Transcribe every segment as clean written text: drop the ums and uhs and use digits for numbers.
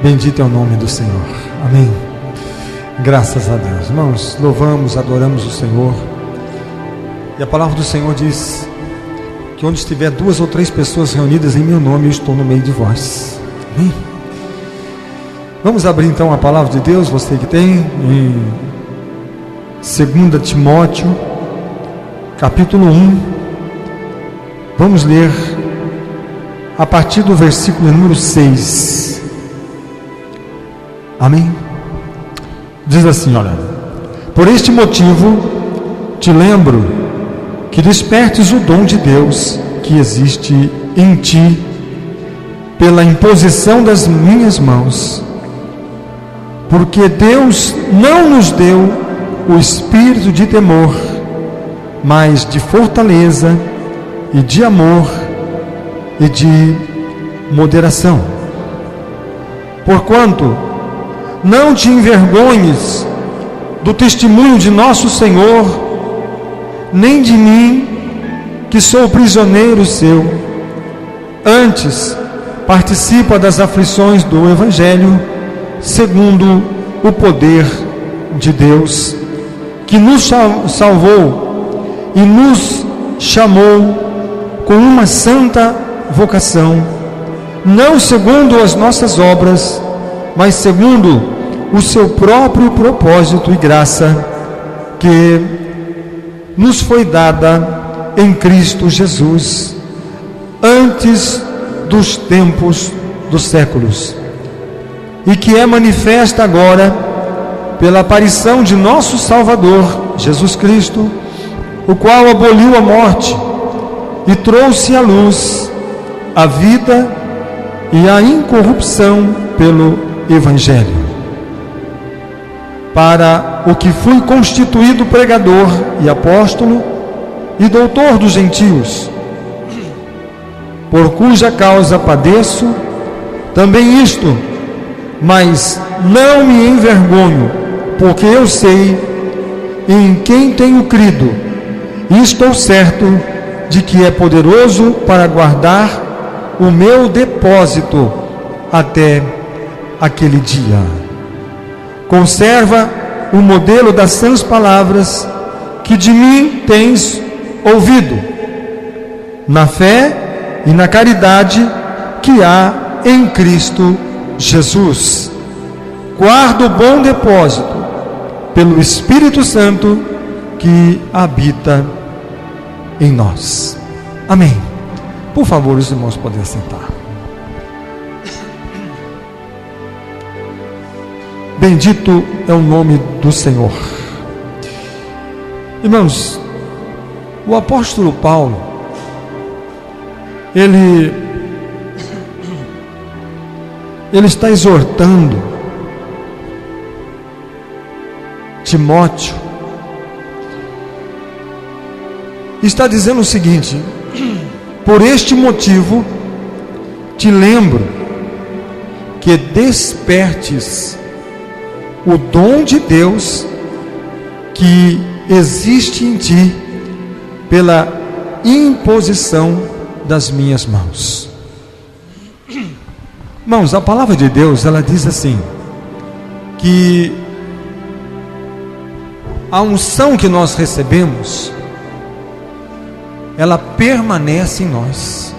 Bendito é o nome do Senhor. Amém. Graças a Deus. Irmãos, louvamos, adoramos o Senhor. E a palavra do Senhor diz que onde estiver 2 ou 3 pessoas reunidas em meu nome, eu estou no meio de vós. Amém. Vamos abrir então a palavra de Deus, você que tem, em 2 Timóteo, capítulo 1. Vamos ler a partir do versículo número 6. Amém? Diz assim, olha: por este motivo te lembro que despertes o dom de Deus que existe em ti pela imposição das minhas mãos, porque Deus não nos deu o espírito de temor, mas de fortaleza e de amor e de moderação. Porquanto não te envergonhes do testemunho de nosso Senhor, nem de mim, que sou prisioneiro seu. Antes, participa das aflições do Evangelho, segundo o poder de Deus, que nos salvou e nos chamou com uma santa vocação, não segundo as nossas obras, mas segundo o seu próprio propósito e graça, que nos foi dada em Cristo Jesus, antes dos tempos dos séculos, e que é manifesta agora pela aparição de nosso Salvador, Jesus Cristo, o qual aboliu a morte e trouxe à luz a vida e a incorrupção pelo Evangelho, para o que fui constituído pregador e apóstolo e doutor dos gentios, por cuja causa padeço também isto, mas não me envergonho, porque eu sei em quem tenho crido, e estou certo de que é poderoso para guardar o meu depósito até aquele dia. Conserva o modelo das sãs palavras que de mim tens ouvido, na fé e na caridade que há em Cristo Jesus. Guarda o bom depósito pelo Espírito Santo que habita em nós. Amém. Por favor, os irmãos podem sentar. Bendito é o nome do Senhor. Irmãos, o apóstolo Paulo, ele está exortando Timóteo, está dizendo o seguinte: por este motivo te lembro que despertes o dom de Deus que existe em ti pela imposição das minhas mãos. Irmãos, a palavra de Deus, ela diz assim, que a unção que nós recebemos, ela permanece em nós.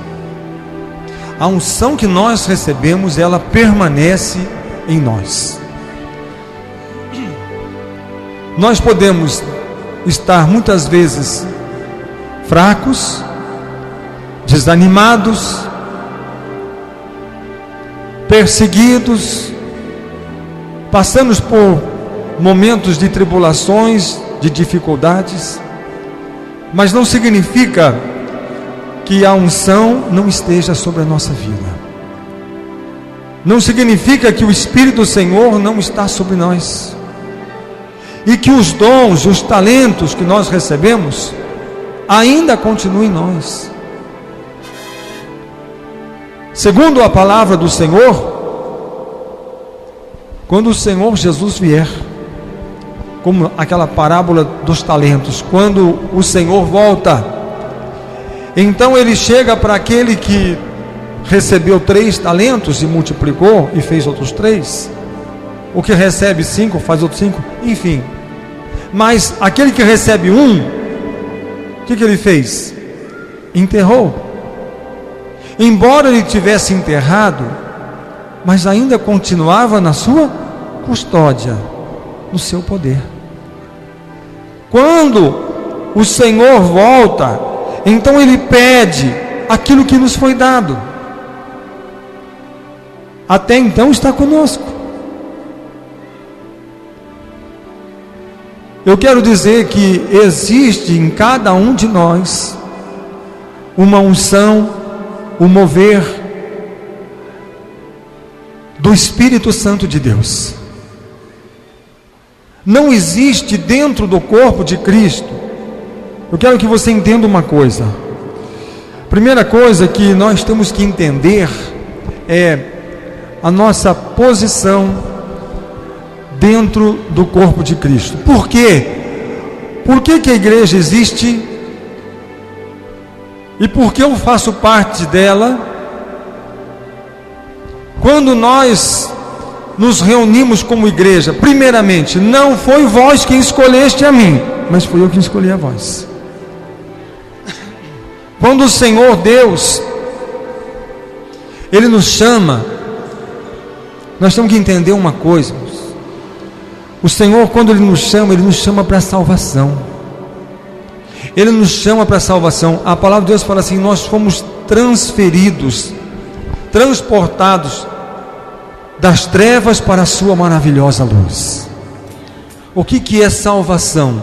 A unção que nós recebemos, ela permanece em nós. Nós podemos estar muitas vezes fracos, desanimados, perseguidos, passamos por momentos de tribulações, de dificuldades, mas não significa que a unção não esteja sobre a nossa vida. Não significa que o Espírito do Senhor não está sobre nós. E que os dons, os talentos que nós recebemos ainda continuam em nós. Segundo a palavra do Senhor, quando o Senhor Jesus vier, como aquela parábola dos talentos, quando o Senhor volta, então ele chega para aquele que recebeu 3 talentos e multiplicou e fez outros 3. O que recebe 5 faz outros 5, enfim. Mas aquele que recebe 1, o que ele fez? Enterrou. Embora ele tivesse enterrado, mas ainda continuava na sua custódia, no seu poder. Quando o Senhor volta, então ele pede aquilo que nos foi dado. Até então está conosco. Eu quero dizer que existe em cada um de nós uma unção, o mover do Espírito Santo de Deus. Não existe dentro do corpo de Cristo. Eu quero que você entenda uma coisa. Primeira coisa que nós temos que entender é a nossa posição dentro do corpo de Cristo. Por quê? Por que a igreja existe? E por que eu faço parte dela? Quando nós nos reunimos como igreja, primeiramente, não foi vós quem escolheste a mim, mas fui eu quem escolhi a vós. Quando o Senhor Deus, Ele nos chama, nós temos que entender uma coisa. O Senhor, quando Ele nos chama para a salvação. Ele nos chama para a salvação. A palavra de Deus fala assim: nós fomos transferidos, transportados das trevas para a sua maravilhosa luz. O que é salvação?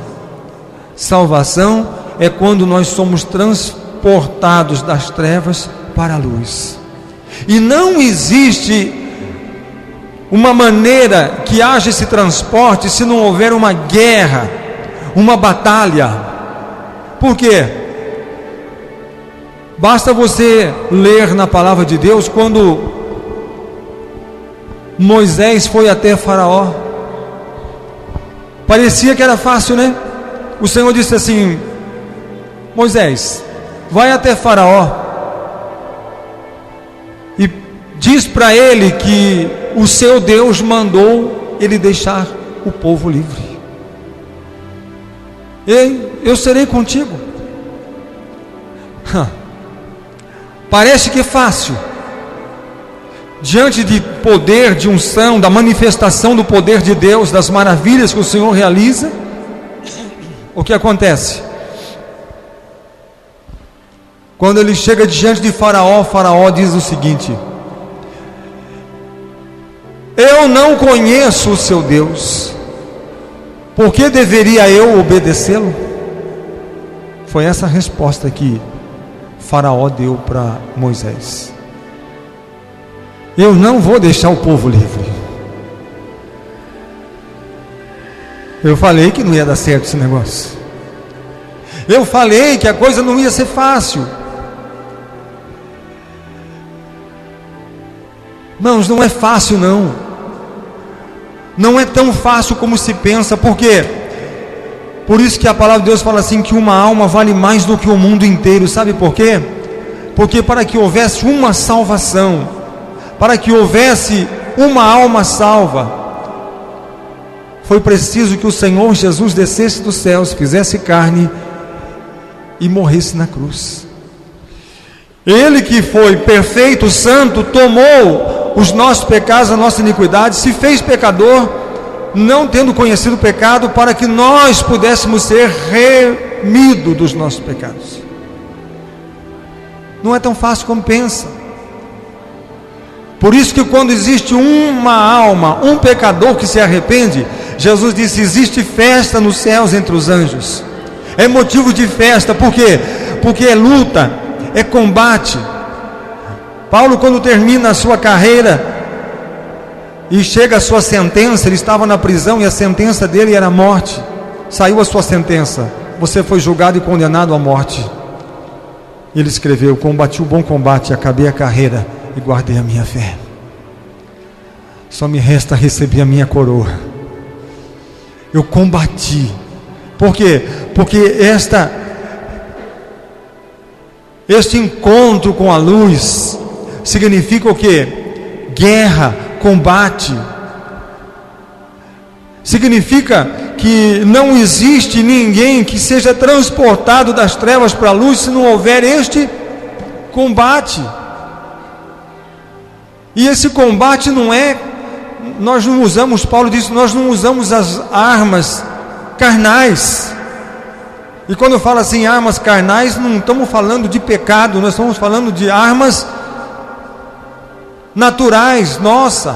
Salvação é quando nós somos transportados das trevas para a luz. E não existe uma maneira que haja esse transporte se não houver uma guerra, uma batalha. Por quê? Basta você ler na palavra de Deus quando Moisés foi até Faraó. Parecia que era fácil, né? O Senhor disse assim: Moisés, vai até Faraó e diz para ele que o seu Deus mandou ele deixar o povo livre. Eu serei contigo. Parece que é fácil. Diante de poder, de unção, da manifestação do poder de Deus, das maravilhas que o Senhor realiza, o que acontece? Quando ele chega diante de Faraó, Faraó diz o seguinte: eu não conheço o seu Deus, por que deveria eu obedecê-lo? Foi essa a resposta que Faraó deu para Moisés: eu não vou deixar o povo livre. Eu falei que não ia dar certo esse negócio. Eu falei que a coisa não ia ser fácil. Irmãos, não é fácil não. Não é tão fácil como se pensa. Por quê? Por isso que a palavra de Deus fala assim, que uma alma vale mais do que o mundo inteiro. Sabe por quê? Porque para que houvesse uma salvação, para que houvesse uma alma salva, foi preciso que o Senhor Jesus descesse dos céus, fizesse carne e morresse na cruz. Ele que foi perfeito, santo, tomou os nossos pecados, a nossa iniquidade, se fez pecador, não tendo conhecido o pecado, para que nós pudéssemos ser remidos dos nossos pecados. Não é tão fácil como pensa. Por isso que quando existe uma alma, um pecador que se arrepende, Jesus disse: existe festa nos céus entre os anjos. É motivo de festa. Por quê? Porque é luta, é combate. Paulo, quando termina a sua carreira e chega a sua sentença, ele estava na prisão e a sentença dele era a morte. Saiu a sua sentença: você foi julgado e condenado à morte. Ele escreveu: combati o bom combate, acabei a carreira e guardei a minha fé. Só me resta receber a minha coroa. Eu combati. Por quê? Porque este encontro com a luz significa o quê? Guerra, combate. Significa que não existe ninguém que seja transportado das trevas para a luz se não houver este combate. E esse combate não é, nós não usamos, Paulo disse, nós não usamos as armas carnais. E quando eu falo assim, armas carnais, não estamos falando de pecado, nós estamos falando de armas naturais, nossa.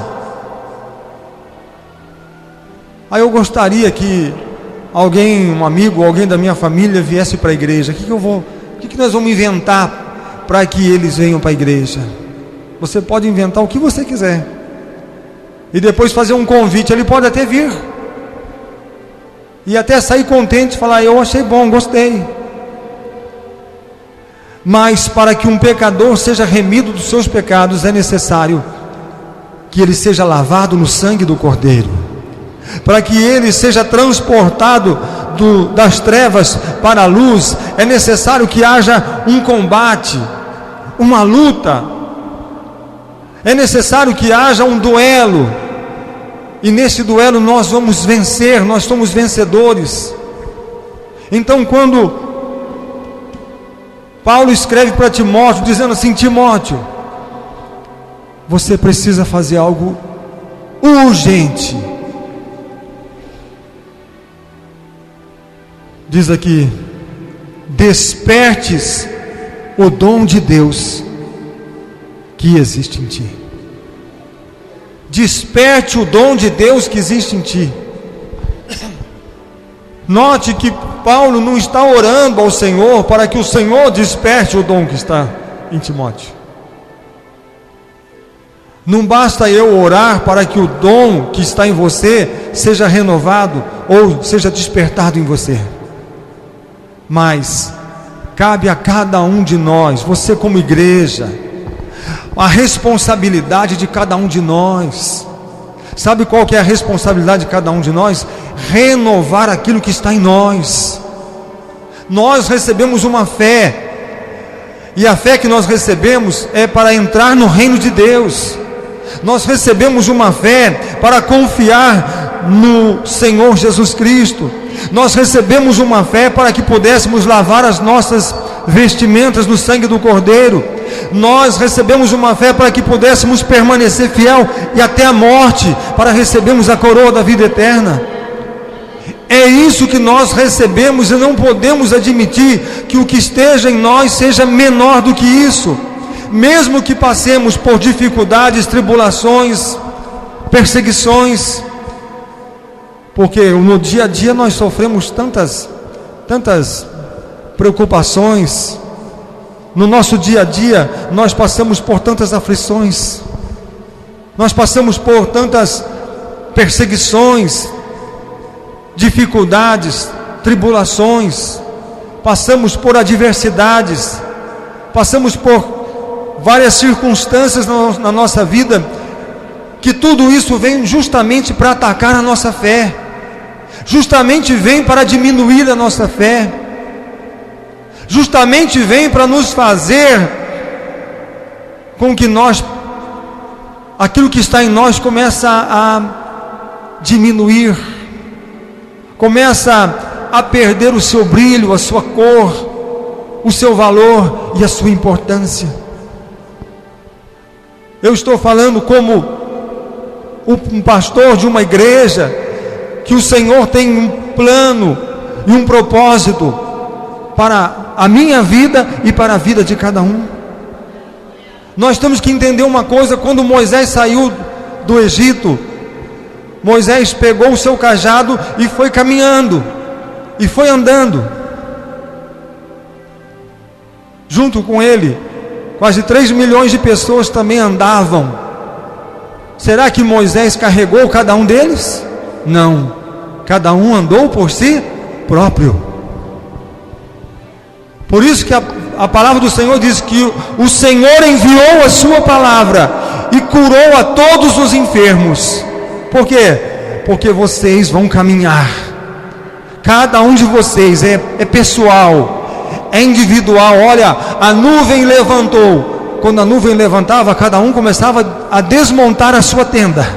Aí eu gostaria que alguém, um amigo, alguém da minha família viesse para a igreja. O que nós vamos inventar para que eles venham para a igreja? Você pode inventar o que você quiser e depois fazer um convite. Ele pode até vir e até sair contente, falar: eu achei bom, gostei. Mas para que um pecador seja remido dos seus pecados, é necessário que ele seja lavado no sangue do Cordeiro. Para que ele seja transportado das trevas para a luz, é necessário que haja um combate, uma luta. É necessário que haja um duelo. E nesse duelo nós vamos vencer, nós somos vencedores. Então, quando Paulo escreve para Timóteo, dizendo assim: Timóteo, você precisa fazer algo urgente. Diz aqui: despertes o dom de Deus que existe em ti. Desperte o dom de Deus que existe em ti. Note que Paulo não está orando ao Senhor para que o Senhor desperte o dom que está em Timóteo. Não basta eu orar para que o dom que está em você seja renovado ou seja despertado em você, mas cabe a cada um de nós, você como igreja, a responsabilidade de cada um de nós. Sabe qual que é a responsabilidade de cada um de nós? Renovar aquilo que está em nós. Nós recebemos uma fé, e a fé que nós recebemos é para entrar no reino de Deus. Nós recebemos uma fé para confiar no Senhor Jesus Cristo. Nós recebemos uma fé para que pudéssemos lavar as nossas vestimentas no sangue do Cordeiro. Nós recebemos uma fé para que pudéssemos permanecer fiel e até a morte, para recebermos a coroa da vida eterna. É isso que nós recebemos, e não podemos admitir que o que esteja em nós seja menor do que isso. Mesmo que passemos por dificuldades, tribulações, perseguições, porque no dia a dia nós sofremos tantas preocupações. No nosso dia a dia nós passamos por tantas aflições, nós passamos por tantas perseguições, dificuldades, tribulações, passamos por adversidades, passamos por várias circunstâncias na nossa vida, que tudo isso vem justamente para atacar a nossa fé, justamente vem para diminuir a nossa fé, justamente vem para nos fazer com que aquilo que está em nós começa a diminuir, começa a perder o seu brilho, a sua cor, o seu valor e a sua importância. Eu estou falando como um pastor de uma igreja, que o Senhor tem um plano e um propósito para a minha vida e para a vida de cada um. Nós temos que entender uma coisa: quando Moisés saiu do Egito, Moisés pegou o seu cajado e foi caminhando, e foi andando. Junto com ele, quase 3 milhões de pessoas também andavam. Será que Moisés carregou cada um deles? Não, cada um andou por si próprio. Por isso que a palavra do Senhor diz que o Senhor enviou a sua palavra e curou a todos os enfermos. Por quê? Porque vocês vão caminhar. Cada um de vocês é pessoal, é individual. Olha, a nuvem levantou quando a nuvem levantava, cada um começava a desmontar a sua tenda.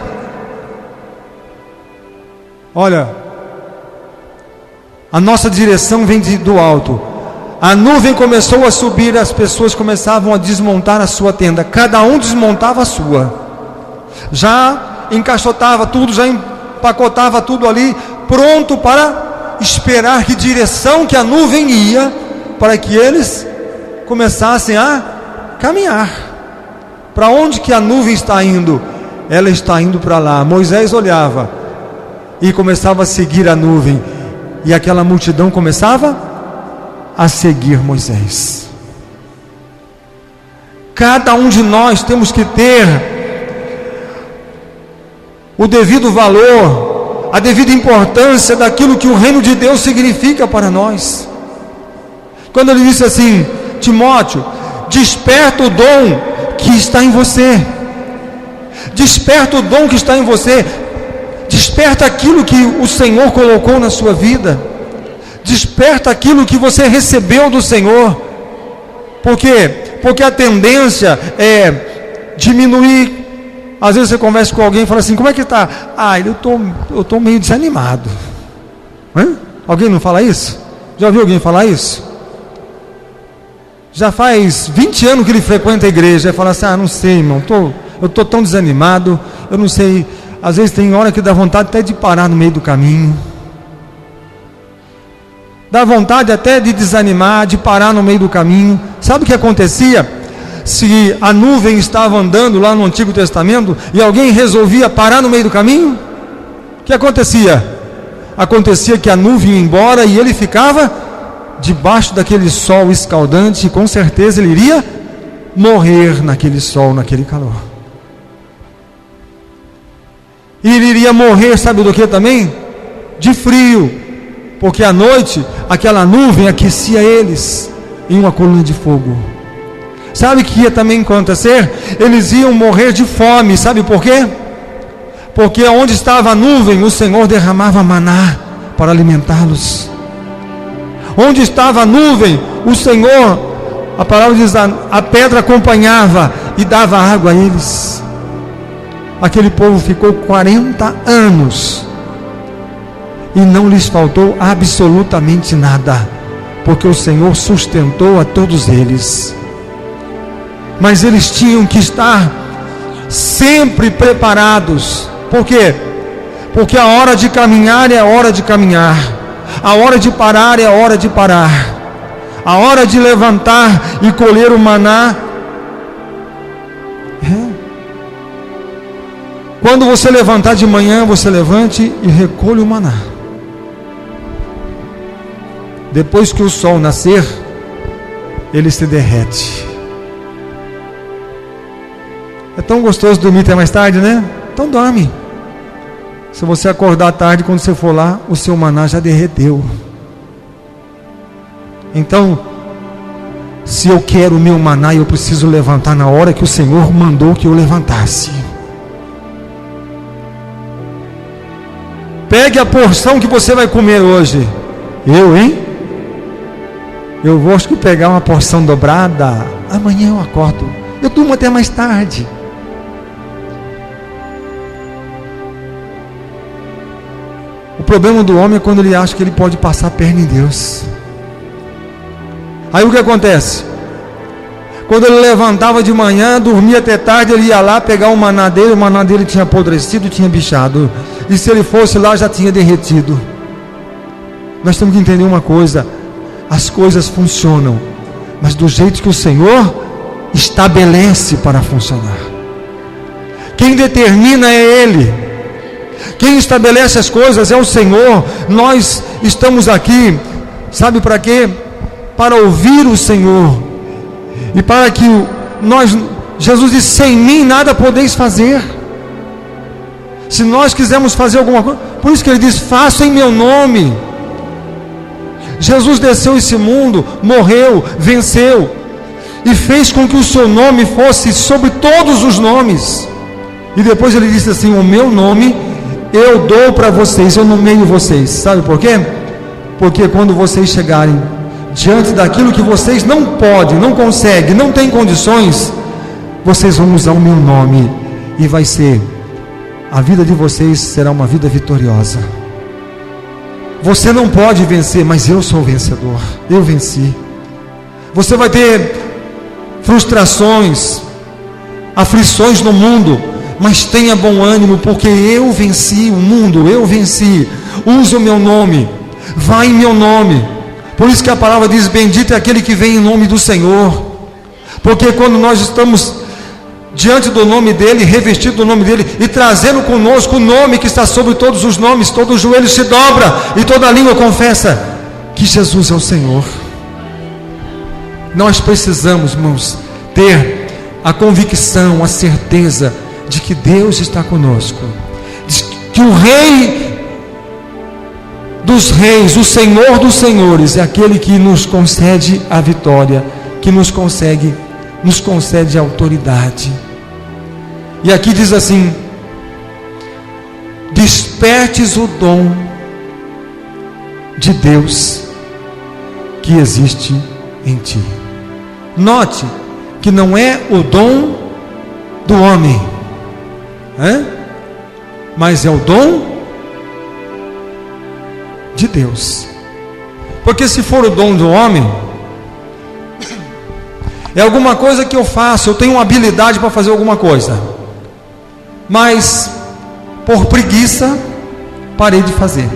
Olha, a nossa direção vem do alto. A nuvem começou a subir, as pessoas começavam a desmontar a sua tenda. Cada um desmontava a sua. Já encaixotava tudo, já empacotava tudo ali, pronto para esperar que direção que a nuvem ia, para que eles começassem a caminhar. Para onde que a nuvem está indo? Ela está indo para lá. Moisés olhava e começava a seguir a nuvem, e aquela multidão começava a seguir Moisés. Cada um de nós temos que ter o devido valor, a devida importância daquilo que o reino de Deus significa para nós. Quando ele disse assim: Timóteo, desperta o dom que está em você, desperta o dom que está em você, desperta aquilo que o Senhor colocou na sua vida, desperta aquilo que você recebeu do Senhor. Por quê? Porque a tendência é diminuir. Às vezes você conversa com alguém e fala assim: como é que está? Eu estou meio desanimado. Alguém não fala isso? Já ouviu alguém falar isso? Já faz 20 anos que ele frequenta a igreja. Ele fala assim: não sei, irmão, eu estou tão desanimado, eu não sei. Às vezes tem hora que dá vontade até de parar no meio do caminho, dá vontade até de desanimar, de parar no meio do caminho. Sabe o que acontecia? Se a nuvem estava andando lá no Antigo Testamento e alguém resolvia parar no meio do caminho, o que acontecia? Acontecia que a nuvem ia embora e ele ficava debaixo daquele sol escaldante, e com certeza ele iria morrer naquele sol, naquele calor. E ele iria morrer, sabe do que também? De frio, porque à noite aquela nuvem aquecia eles em uma coluna de fogo. Sabe o que ia também acontecer? Eles iam morrer de fome. Sabe por quê? Porque onde estava a nuvem, o Senhor derramava maná para alimentá-los. Onde estava a nuvem, o Senhor, a palavra diz, a pedra acompanhava e dava água a eles. Aquele povo ficou 40 anos e não lhes faltou absolutamente nada, porque o Senhor sustentou a todos eles. Mas eles tinham que estar sempre preparados. Por quê? Porque a hora de caminhar é a hora de caminhar, a hora de parar é a hora de parar, a hora de levantar e colher o maná. Quando você levantar de manhã, você levante e recolhe o maná. Depois que o sol nascer, ele se derrete. É tão gostoso dormir até mais tarde, né? Então dorme. Se você acordar tarde, quando você for lá, o seu maná já derreteu. Então, se eu quero o meu maná, eu preciso levantar na hora que o Senhor mandou que eu levantasse. Pegue a porção que você vai comer hoje. Eu vou acho que pegar uma porção dobrada. Amanhã eu acordo. Eu durmo até mais tarde. O problema do homem é quando ele acha que ele pode passar a perna em Deus. Aí o que acontece? Quando ele levantava de manhã, dormia até tarde, ele ia lá pegar o maná dele tinha apodrecido, tinha bichado. E se ele fosse lá, já tinha derretido. Nós temos que entender uma coisa: as coisas funcionam, mas do jeito que o Senhor estabelece para funcionar. Quem determina é Ele. Quem estabelece as coisas é o Senhor. Nós estamos aqui, sabe para quê? Para ouvir o Senhor. E para que Jesus disse: sem mim nada podeis fazer. Se nós quisermos fazer alguma coisa, por isso que ele diz: faça em meu nome. Jesus desceu esse mundo, morreu, venceu e fez com que o seu nome fosse sobre todos os nomes. E depois ele disse assim: o meu nome eu dou para vocês, eu nomeio vocês. Sabe por quê? Porque quando vocês chegarem diante daquilo que vocês não podem, não conseguem, não têm condições, vocês vão usar o meu nome e a vida de vocês será uma vida vitoriosa. Você não pode vencer, mas eu sou o vencedor. Eu venci. Você vai ter frustrações, aflições no mundo, mas tenha bom ânimo, porque eu venci o mundo, eu venci. Use o meu nome, vá em meu nome. Por isso que a palavra diz: bendito é aquele que vem em nome do Senhor. Porque quando nós estamos diante do nome dele, revestido do nome dele, e trazendo conosco o nome que está sobre todos os nomes, todo o joelho se dobra e toda a língua confessa que Jesus é o Senhor. Nós precisamos, irmãos, ter a convicção, a certeza de que Deus está conosco, de que o Rei dos Reis, o Senhor dos Senhores, é aquele que nos concede a vitória, que nos concede a autoridade. E aqui diz assim: despertes o dom de Deus que existe em ti. Note que não é o dom do homem, mas é o dom de Deus. Porque se for o dom do homem, é alguma coisa que eu faço, eu tenho uma habilidade para fazer alguma coisa, mas por preguiça parei de fazer.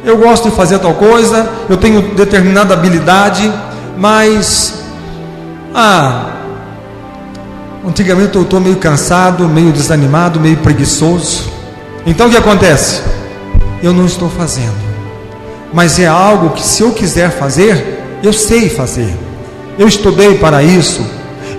Eu gosto de fazer tal coisa, eu tenho determinada habilidade, mas antigamente eu estou meio cansado, meio desanimado, meio preguiçoso. Então o que acontece? Eu não estou fazendo, mas é algo que, se eu quiser fazer, eu sei fazer. Eu estudei para isso,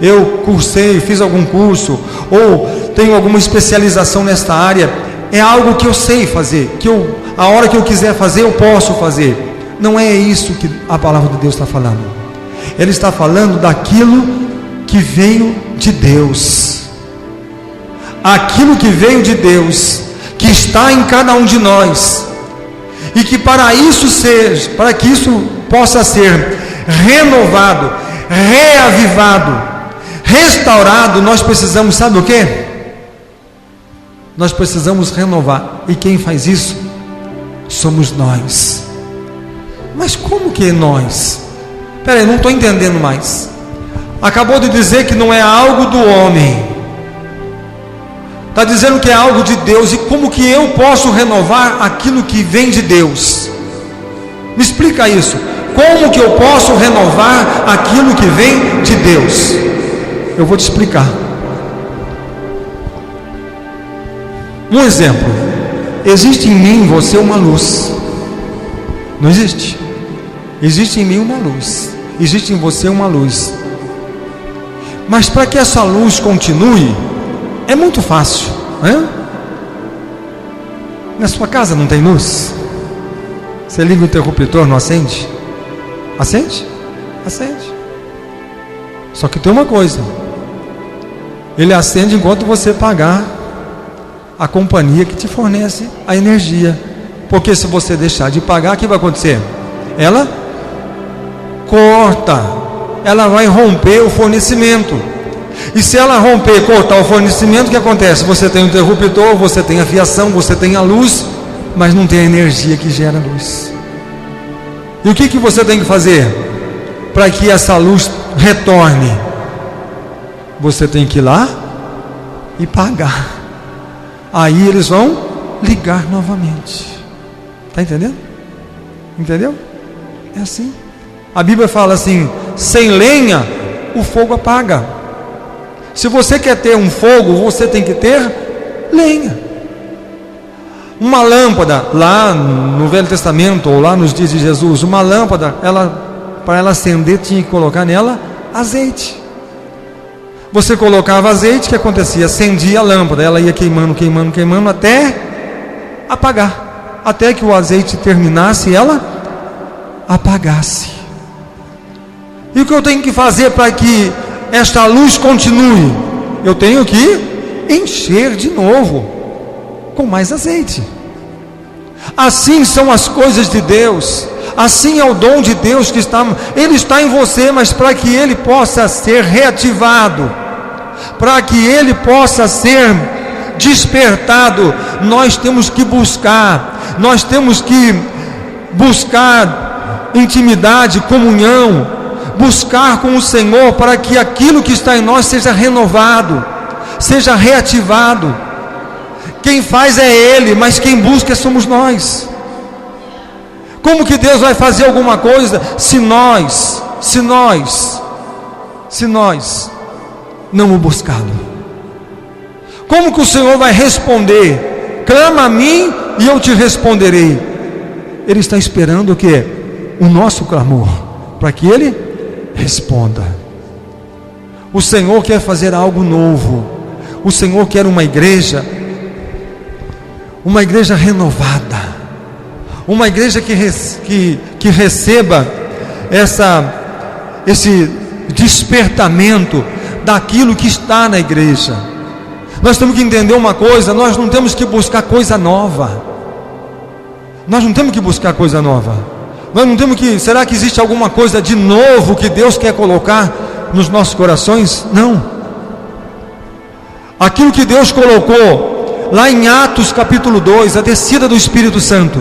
eu cursei, fiz algum curso, ou tenho alguma especialização nesta área. É algo que eu sei fazer, que a hora que eu quiser fazer, eu posso fazer. Não é isso que a palavra de Deus está falando. Ele está falando daquilo que veio de Deus, aquilo que veio de Deus, que está em cada um de nós, e que para que isso possa ser renovado, reavivado, restaurado, nós precisamos, sabe o que? Nós precisamos renovar. E quem faz isso? Somos nós. Mas como que é nós? Espera aí, não estou entendendo mais. Acabou de dizer que não é algo do homem, está dizendo que é algo de Deus. E como que eu posso renovar aquilo que vem de Deus? Me explica isso. Como que eu posso renovar aquilo que vem de Deus? Eu vou te explicar. Um exemplo: existe em mim, em você, uma luz. Não existe? Existe em mim uma luz, existe em você uma luz. Mas para que essa luz continue, é muito fácil, Na sua casa não tem luz? Você liga o interruptor, não acende? Acende? Acende. Só que tem uma coisa: ele acende enquanto você pagar a companhia que te fornece a energia. Porque se você deixar de pagar, o que vai acontecer? Ela corta, ela vai romper o fornecimento. E se ela romper, cortar o fornecimento, o que acontece? Você tem o interruptor, você tem a fiação, você tem a luz, mas não tem a energia que gera luz. E o que você tem que fazer para que essa luz retorne? Você tem que ir lá e pagar. Aí eles vão ligar novamente. Está entendendo? Entendeu? É assim. A Bíblia fala assim: sem lenha o fogo apaga. Se você quer ter um fogo, você tem que ter lenha. Uma lâmpada, lá no Velho Testamento, ou lá nos dias de Jesus, uma lâmpada, para ela acender, tinha que colocar nela azeite. Você colocava azeite, o que acontecia? Acendia a lâmpada, ela ia queimando, queimando, queimando, até apagar, até que o azeite terminasse e ela apagasse. E o que eu tenho que fazer para que esta luz continue? Eu tenho que encher de novo com mais azeite. Assim são as coisas de Deus, Assim é o dom de Deus que ele está em você, mas para que ele possa ser reativado, para que ele possa ser despertado, nós temos que buscar intimidade, comunhão, buscar com o Senhor, para que aquilo que está em nós seja renovado, seja reativado. Quem faz é Ele, mas quem busca somos nós. Como que Deus vai fazer alguma coisa se nós não o buscá-lo? Como que o Senhor vai responder? Clama a mim e eu te responderei. Ele está esperando o quê? O nosso clamor, para que Ele responda. O Senhor quer fazer algo novo. O Senhor quer uma igreja renovada, uma igreja que receba esse despertamento daquilo que está na igreja. Nós temos que entender uma coisa: nós não temos que buscar coisa nova. Nós não temos que buscar coisa nova. Nós não temos que... Será que existe alguma coisa de novo que Deus quer colocar nos nossos corações? Não. Aquilo que Deus colocou lá em Atos capítulo 2, a descida do Espírito Santo.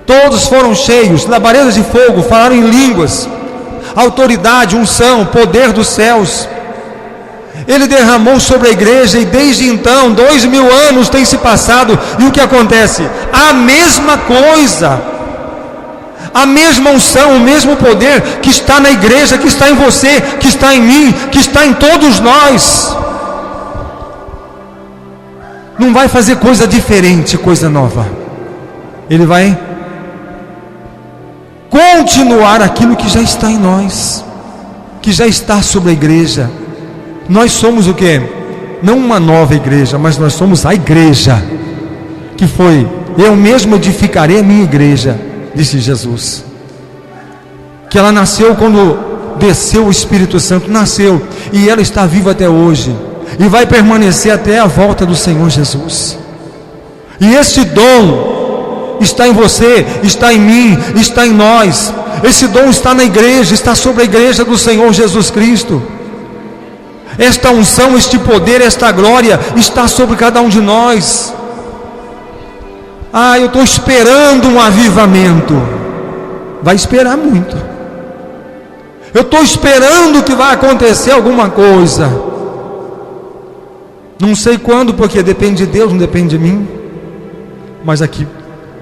Todos foram cheios, labaredas de fogo, falaram em línguas, autoridade, unção, poder dos céus. Ele derramou sobre a igreja, e desde então 2000 anos tem se passado, e o que acontece? A mesma coisa, a mesma unção, o mesmo poder que está na igreja, que está em você, que está em mim, que está em todos nós. Não vai fazer coisa diferente, coisa nova. Ele vai continuar aquilo que já está em nós, que já está sobre a igreja. Nós somos o que? Não uma nova igreja, mas nós somos a igreja que foi: eu mesmo edificarei a minha igreja, disse Jesus. Que ela nasceu quando desceu o Espírito Santo, nasceu, e ela está viva até hoje, e vai permanecer até a volta do Senhor Jesus. E esse dom está em você, está em mim, está em nós. Esse dom está na igreja, está sobre a igreja do Senhor Jesus Cristo. Esta unção, este poder, esta glória está sobre cada um de nós. Eu estou esperando um avivamento. Vai esperar muito. Eu estou esperando que vai acontecer alguma coisa. Não sei quando, porque depende de Deus, não depende de mim. Mas aqui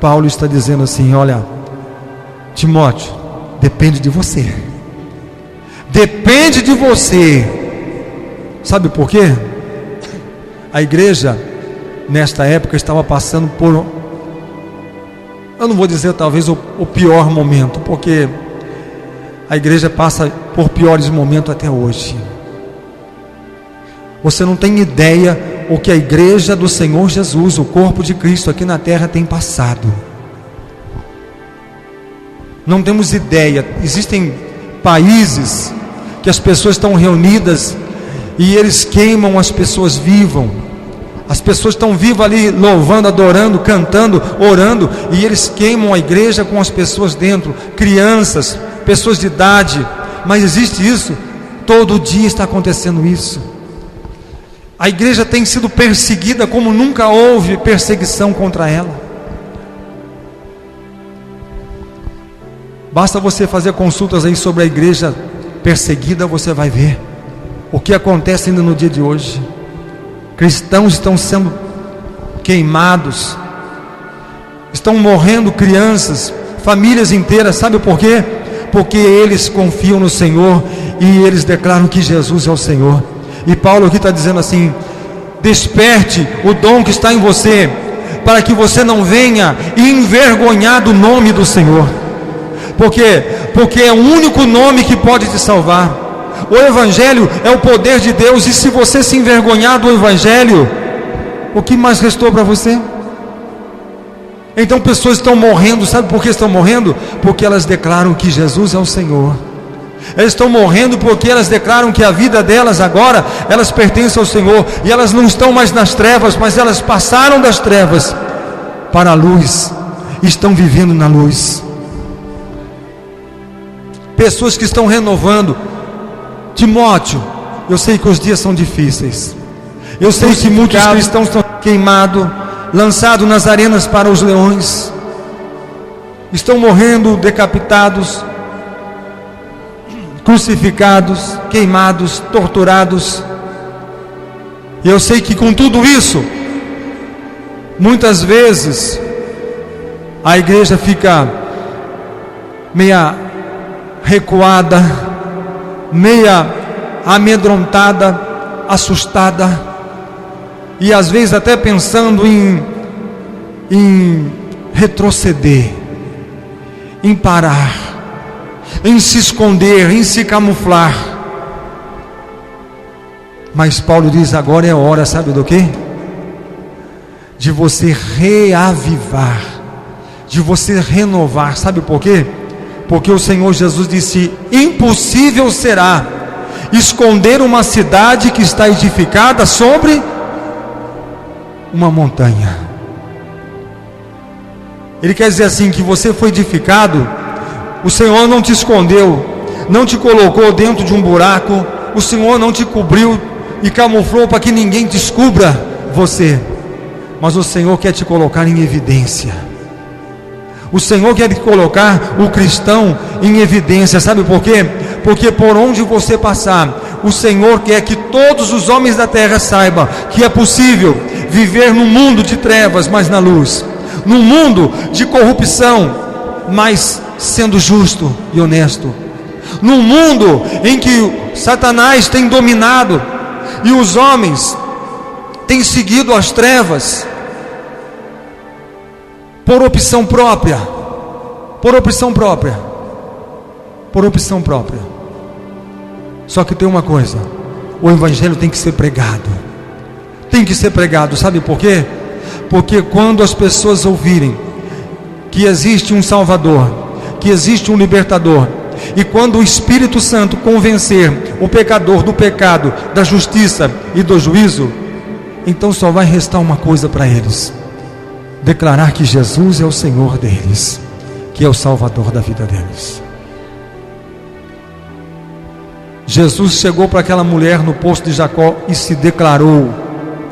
Paulo está dizendo assim: olha, Timóteo, depende de você. Depende de você. Sabe por quê? A igreja nesta época estava passando por, eu não vou dizer talvez o pior momento, porque a igreja passa por piores momentos até hoje. Você não tem ideia o que a igreja do Senhor Jesus, o corpo de Cristo aqui na terra, tem passado. Não temos ideia. Existem países que as pessoas estão reunidas e eles queimam as pessoas vivas. As pessoas estão vivas ali, louvando, adorando, cantando, orando, e eles queimam a igreja com as pessoas dentro, crianças, pessoas de idade. Mas existe isso? Todo dia está acontecendo isso. A igreja tem sido perseguida como nunca houve perseguição contra ela. Basta você fazer consultas aí sobre a igreja perseguida, você vai ver o que acontece ainda no dia de hoje. Cristãos estão sendo queimados, estão morrendo crianças, famílias inteiras. Sabe por quê? Porque eles confiam no Senhor e eles declaram que Jesus é o Senhor. E Paulo aqui está dizendo assim: desperte o dom que está em você, para que você não venha envergonhar do nome do Senhor. Por quê? Porque é o único nome que pode te salvar. O Evangelho é o poder de Deus, e se você se envergonhar do Evangelho, o que mais restou para você? Então pessoas estão morrendo. Sabe por que estão morrendo? Porque elas declaram que Jesus é o Senhor. Elas estão morrendo porque elas declaram que a vida delas agora, elas pertencem ao Senhor, e elas não estão mais nas trevas, mas elas passaram das trevas para a luz, estão vivendo na luz. pessoas que estão renovando. Timóteo, eu sei que os dias são difíceis, eu sei que muitos cristãos estão queimados, lançados nas arenas para os leões, estão morrendo decapitados, crucificados, queimados, torturados. E eu sei que com tudo isso, muitas vezes a igreja fica meia recuada, meia amedrontada, assustada, e às vezes até pensando em retroceder, em parar, em se esconder, em se camuflar. Mas Paulo diz: agora é hora, sabe do quê? De você reavivar, de você renovar. Sabe por quê? Porque o Senhor Jesus disse: impossível será esconder uma cidade que está edificada sobre uma montanha. Ele quer dizer assim, que você foi edificado, o Senhor não te escondeu, não te colocou dentro de um buraco, o Senhor não te cobriu e camuflou para que ninguém descubra você, mas o Senhor quer te colocar em evidência. O Senhor quer colocar o cristão em evidência. Sabe por quê? Porque por onde você passar, o Senhor quer que todos os homens da terra saibam que é possível viver num mundo de trevas, mas na luz, num mundo de corrupção, mas sendo justo e honesto, num mundo em que Satanás tem dominado e os homens têm seguido as trevas por opção própria, Só que tem uma coisa: o evangelho tem que ser pregado, sabe por quê? Porque quando as pessoas ouvirem que existe um Salvador, que existe um Libertador, e quando o Espírito Santo convencer o pecador do pecado, da justiça e do juízo, então só vai restar uma coisa para eles: declarar que Jesus é o Senhor deles, que é o Salvador da vida deles. Jesus chegou para aquela mulher no poço de Jacó e se declarou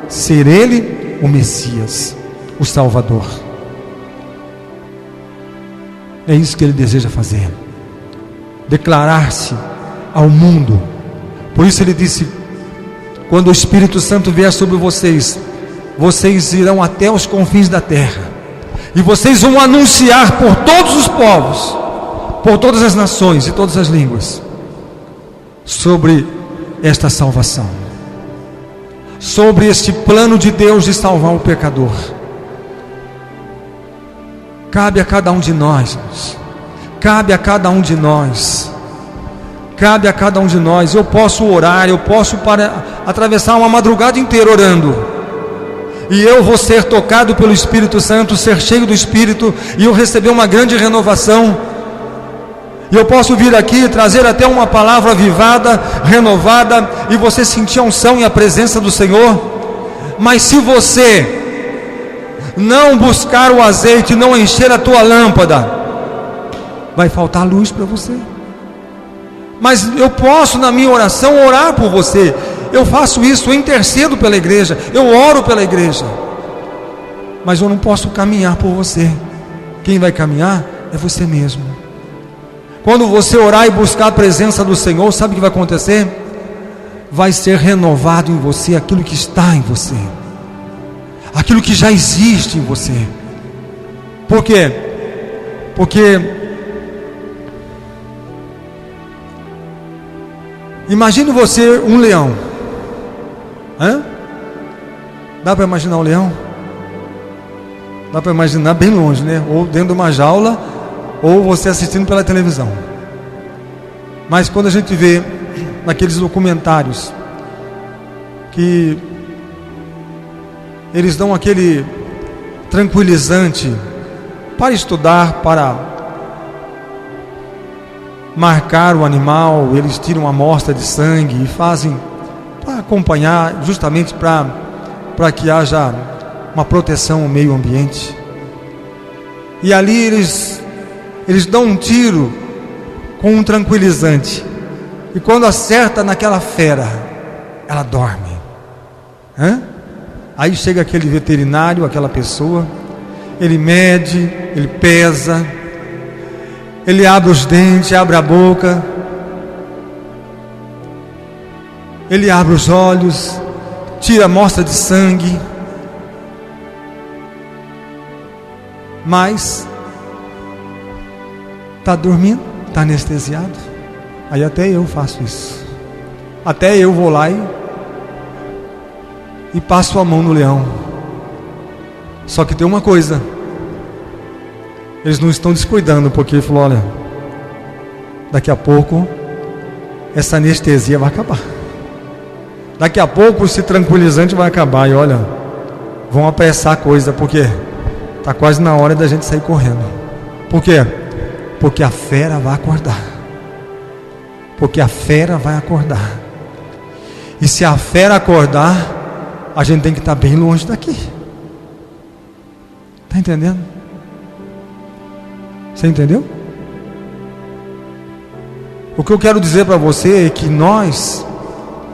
ser ele o Messias, o Salvador. É isso que ele deseja fazer, declarar-se ao mundo. Por isso ele disse: quando o Espírito Santo vier sobre vocês, vocês irão até os confins da terra, e vocês vão anunciar por todos os povos, por todas as nações e todas as línguas, sobre esta salvação, sobre este plano de Deus de salvar o pecador. Cabe a cada um de nós, cabe a cada um de nós, cabe a cada um de nós. Eu posso orar, eu posso atravessar uma madrugada inteira orando, e eu vou ser tocado pelo Espírito Santo, ser cheio do Espírito, e eu receber uma grande renovação. E eu posso vir aqui trazer até uma palavra avivada, renovada, e você sentir a unção e a presença do Senhor. Mas se você não buscar o azeite, não encher a tua lâmpada, vai faltar luz para você. Mas eu posso, na minha oração, orar por você. Eu faço isso, eu intercedo pela igreja, eu oro pela igreja, mas eu não posso caminhar por você. Quem vai caminhar é você mesmo. Quando você orar e buscar a presença do Senhor, sabe o que vai acontecer? Vai ser renovado em você aquilo que está em você, aquilo que já existe em você. Por quê? Porque imagine você um leão. Dá para imaginar um leão? Dá para imaginar bem longe, né? Ou dentro de uma jaula, ou você assistindo pela televisão. Mas quando a gente vê naqueles documentários que eles dão aquele tranquilizante para estudar, para marcar o animal, eles tiram uma amostra de sangue e fazem para acompanhar, justamente para que haja uma proteção ao meio ambiente. E ali eles dão um tiro com um tranquilizante, e quando acerta naquela fera, ela dorme. Aí chega aquele veterinário, aquela pessoa, ele mede, ele pesa, ele abre os dentes, abre a boca, ele abre os olhos, tira a amostra de sangue, mas está dormindo, está anestesiado. Aí até eu faço isso, até eu vou lá e passo a mão no leão. Só que tem uma coisa, eles não estão descuidando, porque ele falou: olha, daqui a pouco essa anestesia vai acabar, daqui a pouco esse tranquilizante vai acabar, e olha, vão apressar a coisa, porque está quase na hora da gente sair correndo. Por quê? Porque a fera vai acordar, porque a fera vai acordar, e se a fera acordar, a gente tem que estar bem longe daqui. Está entendendo? Você entendeu? O que eu quero dizer para você é que nós,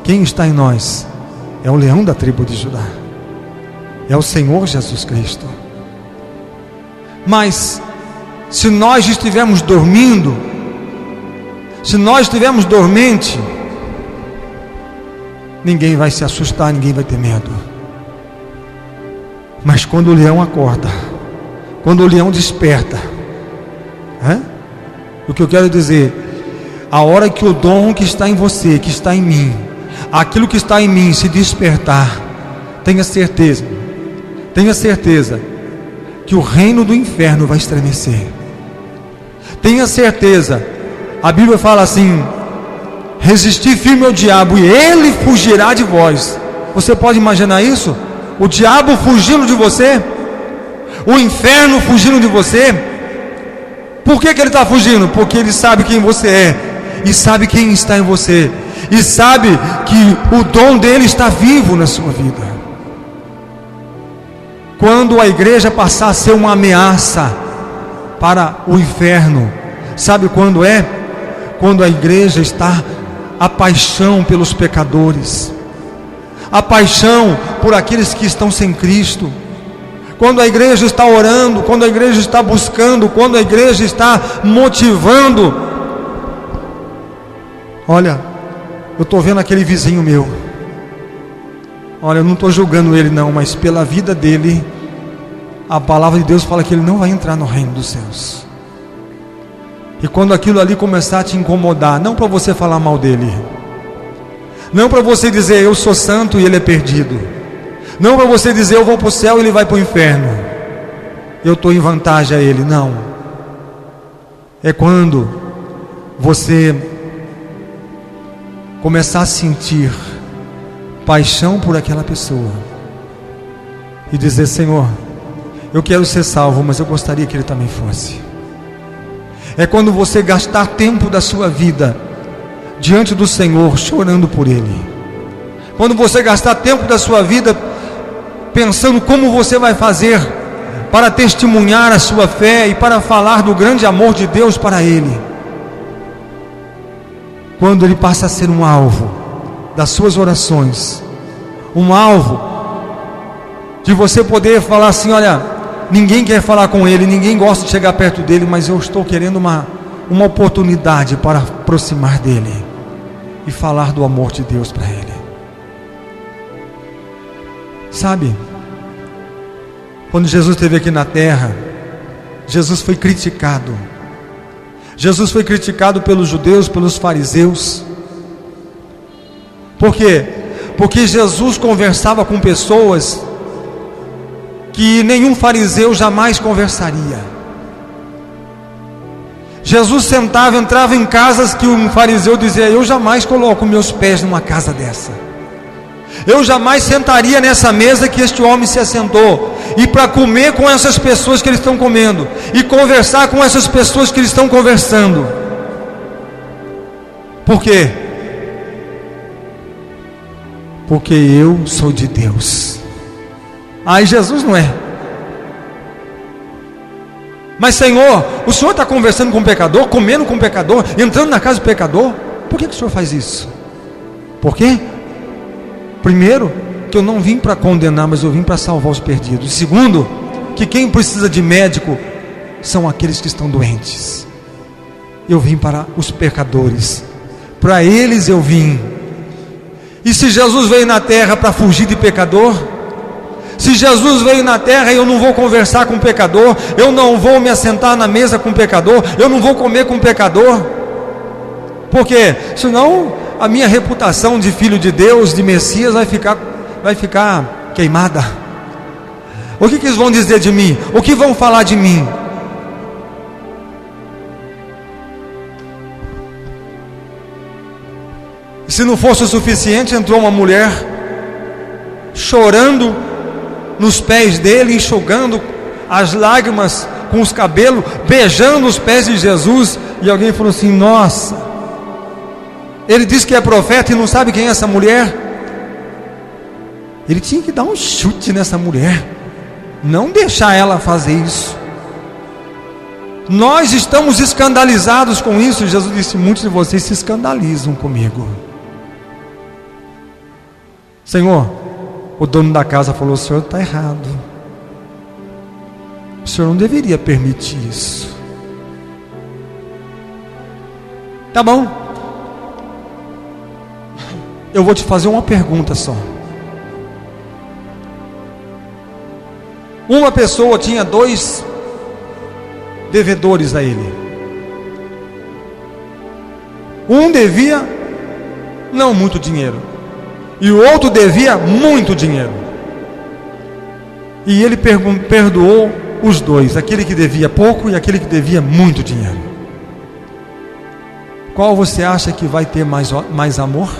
quem está em nós, é o leão da tribo de Judá, é o Senhor Jesus Cristo. Mas se nós estivermos dormindo, se nós estivermos dormente, ninguém vai se assustar, ninguém vai ter medo. Mas quando o leão acorda, quando o leão desperta, o que eu quero dizer, a hora que o dom que está em você, que está em mim, aquilo que está em mim se despertar, tenha certeza que o reino do inferno vai estremecer. Tenha certeza, a Bíblia fala assim: resistir firme ao diabo e ele fugirá de vós. Você pode imaginar isso? O diabo fugindo de você, o inferno fugindo de você. Por que ele está fugindo? Porque ele sabe quem você é, e sabe quem está em você, e sabe que o dom dele está vivo na sua vida. Quando a igreja passar a ser uma ameaça para o inferno, sabe quando é? Quando a igreja está a paixão pelos pecadores, a paixão por aqueles que estão sem Cristo, quando a igreja está orando, quando a igreja está buscando, quando a igreja está motivando. Olha, eu estou vendo aquele vizinho meu, olha, eu não estou julgando ele não, mas pela vida dele, a palavra de Deus fala que ele não vai entrar no reino dos céus. E quando aquilo ali começar a te incomodar, não para você falar mal dele, não para você dizer eu sou santo e ele é perdido, não para você dizer eu vou para o céu e ele vai para o inferno, eu estou em vantagem a ele, não. É quando você começar a sentir paixão por aquela pessoa e dizer: Senhor, eu quero ser salvo, mas eu gostaria que ele também fosse. É quando você gastar tempo da sua vida diante do Senhor, chorando por ele. Quando você gastar tempo da sua vida pensando como você vai fazer para testemunhar a sua fé e para falar do grande amor de Deus para ele. Quando ele passa a ser um alvo das suas orações, um alvo de você poder falar assim: olha, ninguém quer falar com ele, ninguém gosta de chegar perto dele, mas eu estou querendo uma oportunidade para aproximar dele e falar do amor de Deus para ele. Sabe, quando Jesus esteve aqui na terra, Jesus foi criticado. Jesus foi criticado pelos judeus, pelos fariseus. Por quê? Porque Jesus conversava com pessoas que nenhum fariseu jamais conversaria. Jesus sentava, entrava em casas que um fariseu dizia: eu jamais coloco meus pés numa casa dessa, eu jamais sentaria nessa mesa que este homem se assentou, e para comer com essas pessoas que eles estão comendo, e conversar com essas pessoas que eles estão conversando. Por quê? Porque eu sou de Deus. Aí Jesus não é. Mas Senhor, o Senhor está conversando com o pecador, comendo com o pecador, entrando na casa do pecador. Por que o Senhor faz isso? Por quê? Primeiro, que eu não vim para condenar, mas eu vim para salvar os perdidos. Segundo, que quem precisa de médico são aqueles que estão doentes. Eu vim para os pecadores, para eles eu vim. E se Jesus veio na terra para fugir de pecador, se Jesus veio na terra e eu não vou conversar com o pecador, eu não vou me assentar na mesa com o pecador, eu não vou comer com o pecador, porque senão a minha reputação de filho de Deus, de Messias, vai ficar queimada. O que eles vão dizer de mim? O que vão falar de mim? Se não fosse o suficiente, entrou uma mulher chorando nos pés dele, enxugando as lágrimas com os cabelos, beijando os pés de Jesus, e alguém falou assim: nossa, ele diz que é profeta e não sabe quem é essa mulher. Ele tinha que dar um chute nessa mulher, não deixar ela fazer isso. Nós estamos escandalizados com isso. Jesus disse: muitos de vocês se escandalizam comigo. Senhor, o dono da casa falou: o senhor está errado, o senhor não deveria permitir isso. Tá bom, eu vou te fazer uma pergunta só. Uma pessoa tinha 2 devedores a ele. Um devia não muito dinheiro, e o outro devia muito dinheiro. E ele perdoou os 2, aquele que devia pouco e aquele que devia muito dinheiro. Qual você acha que vai ter mais amor?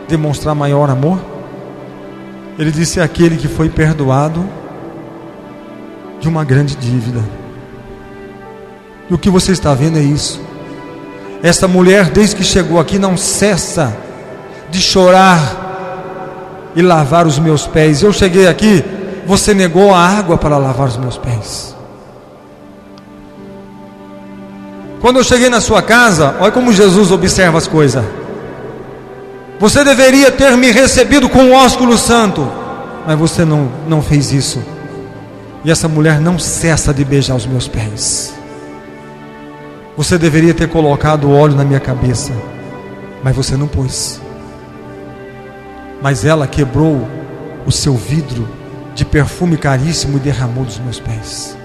Demonstrar maior amor? Ele disse: aquele que foi perdoado de uma grande dívida. E o que você está vendo é isso. Essa mulher, desde que chegou aqui, não cessa de chorar e lavar os meus pés. Eu cheguei aqui, você negou a água para lavar os meus pés. Quando eu cheguei na sua casa, olha como Jesus observa as coisas. Você deveria ter me recebido com o ósculo santo, mas você não fez isso. E essa mulher não cessa de beijar os meus pés. Você deveria ter colocado óleo na minha cabeça, mas você não pôs. Mas ela quebrou o seu vidro de perfume caríssimo e derramou dos meus pés.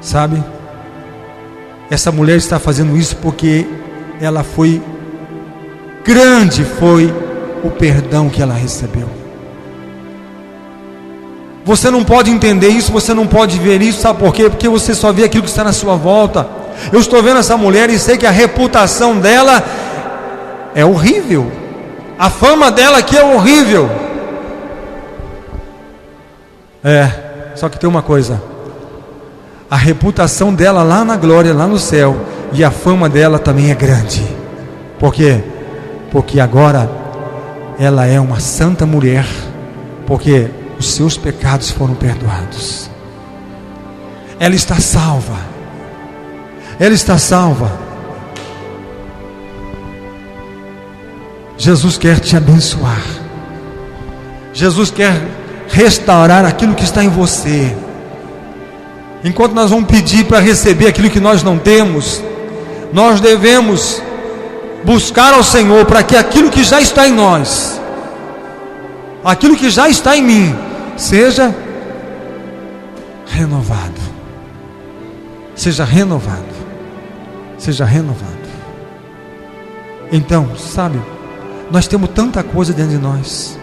Sabe? Essa mulher está fazendo isso porque ela grande foi o perdão que ela recebeu. Você não pode entender isso, você não pode ver isso, sabe por quê? Porque você só vê aquilo que está na sua volta. Eu estou vendo essa mulher e sei que a reputação dela é horrível, a fama dela aqui é horrível. Só que tem uma coisa: a reputação dela lá na glória, lá no céu, e a fama dela também é grande. Por quê? Porque agora ela é uma santa mulher, porque os seus pecados foram perdoados. Ela está salva. Ela está salva. Jesus quer te abençoar. Jesus quer restaurar aquilo que está em você. Enquanto nós vamos pedir para receber aquilo que nós não temos, nós devemos buscar ao Senhor para que aquilo que já está em nós, aquilo que já está em mim, seja renovado. Seja renovado. Seja renovado. Então, sabe, nós temos tanta coisa dentro de nós.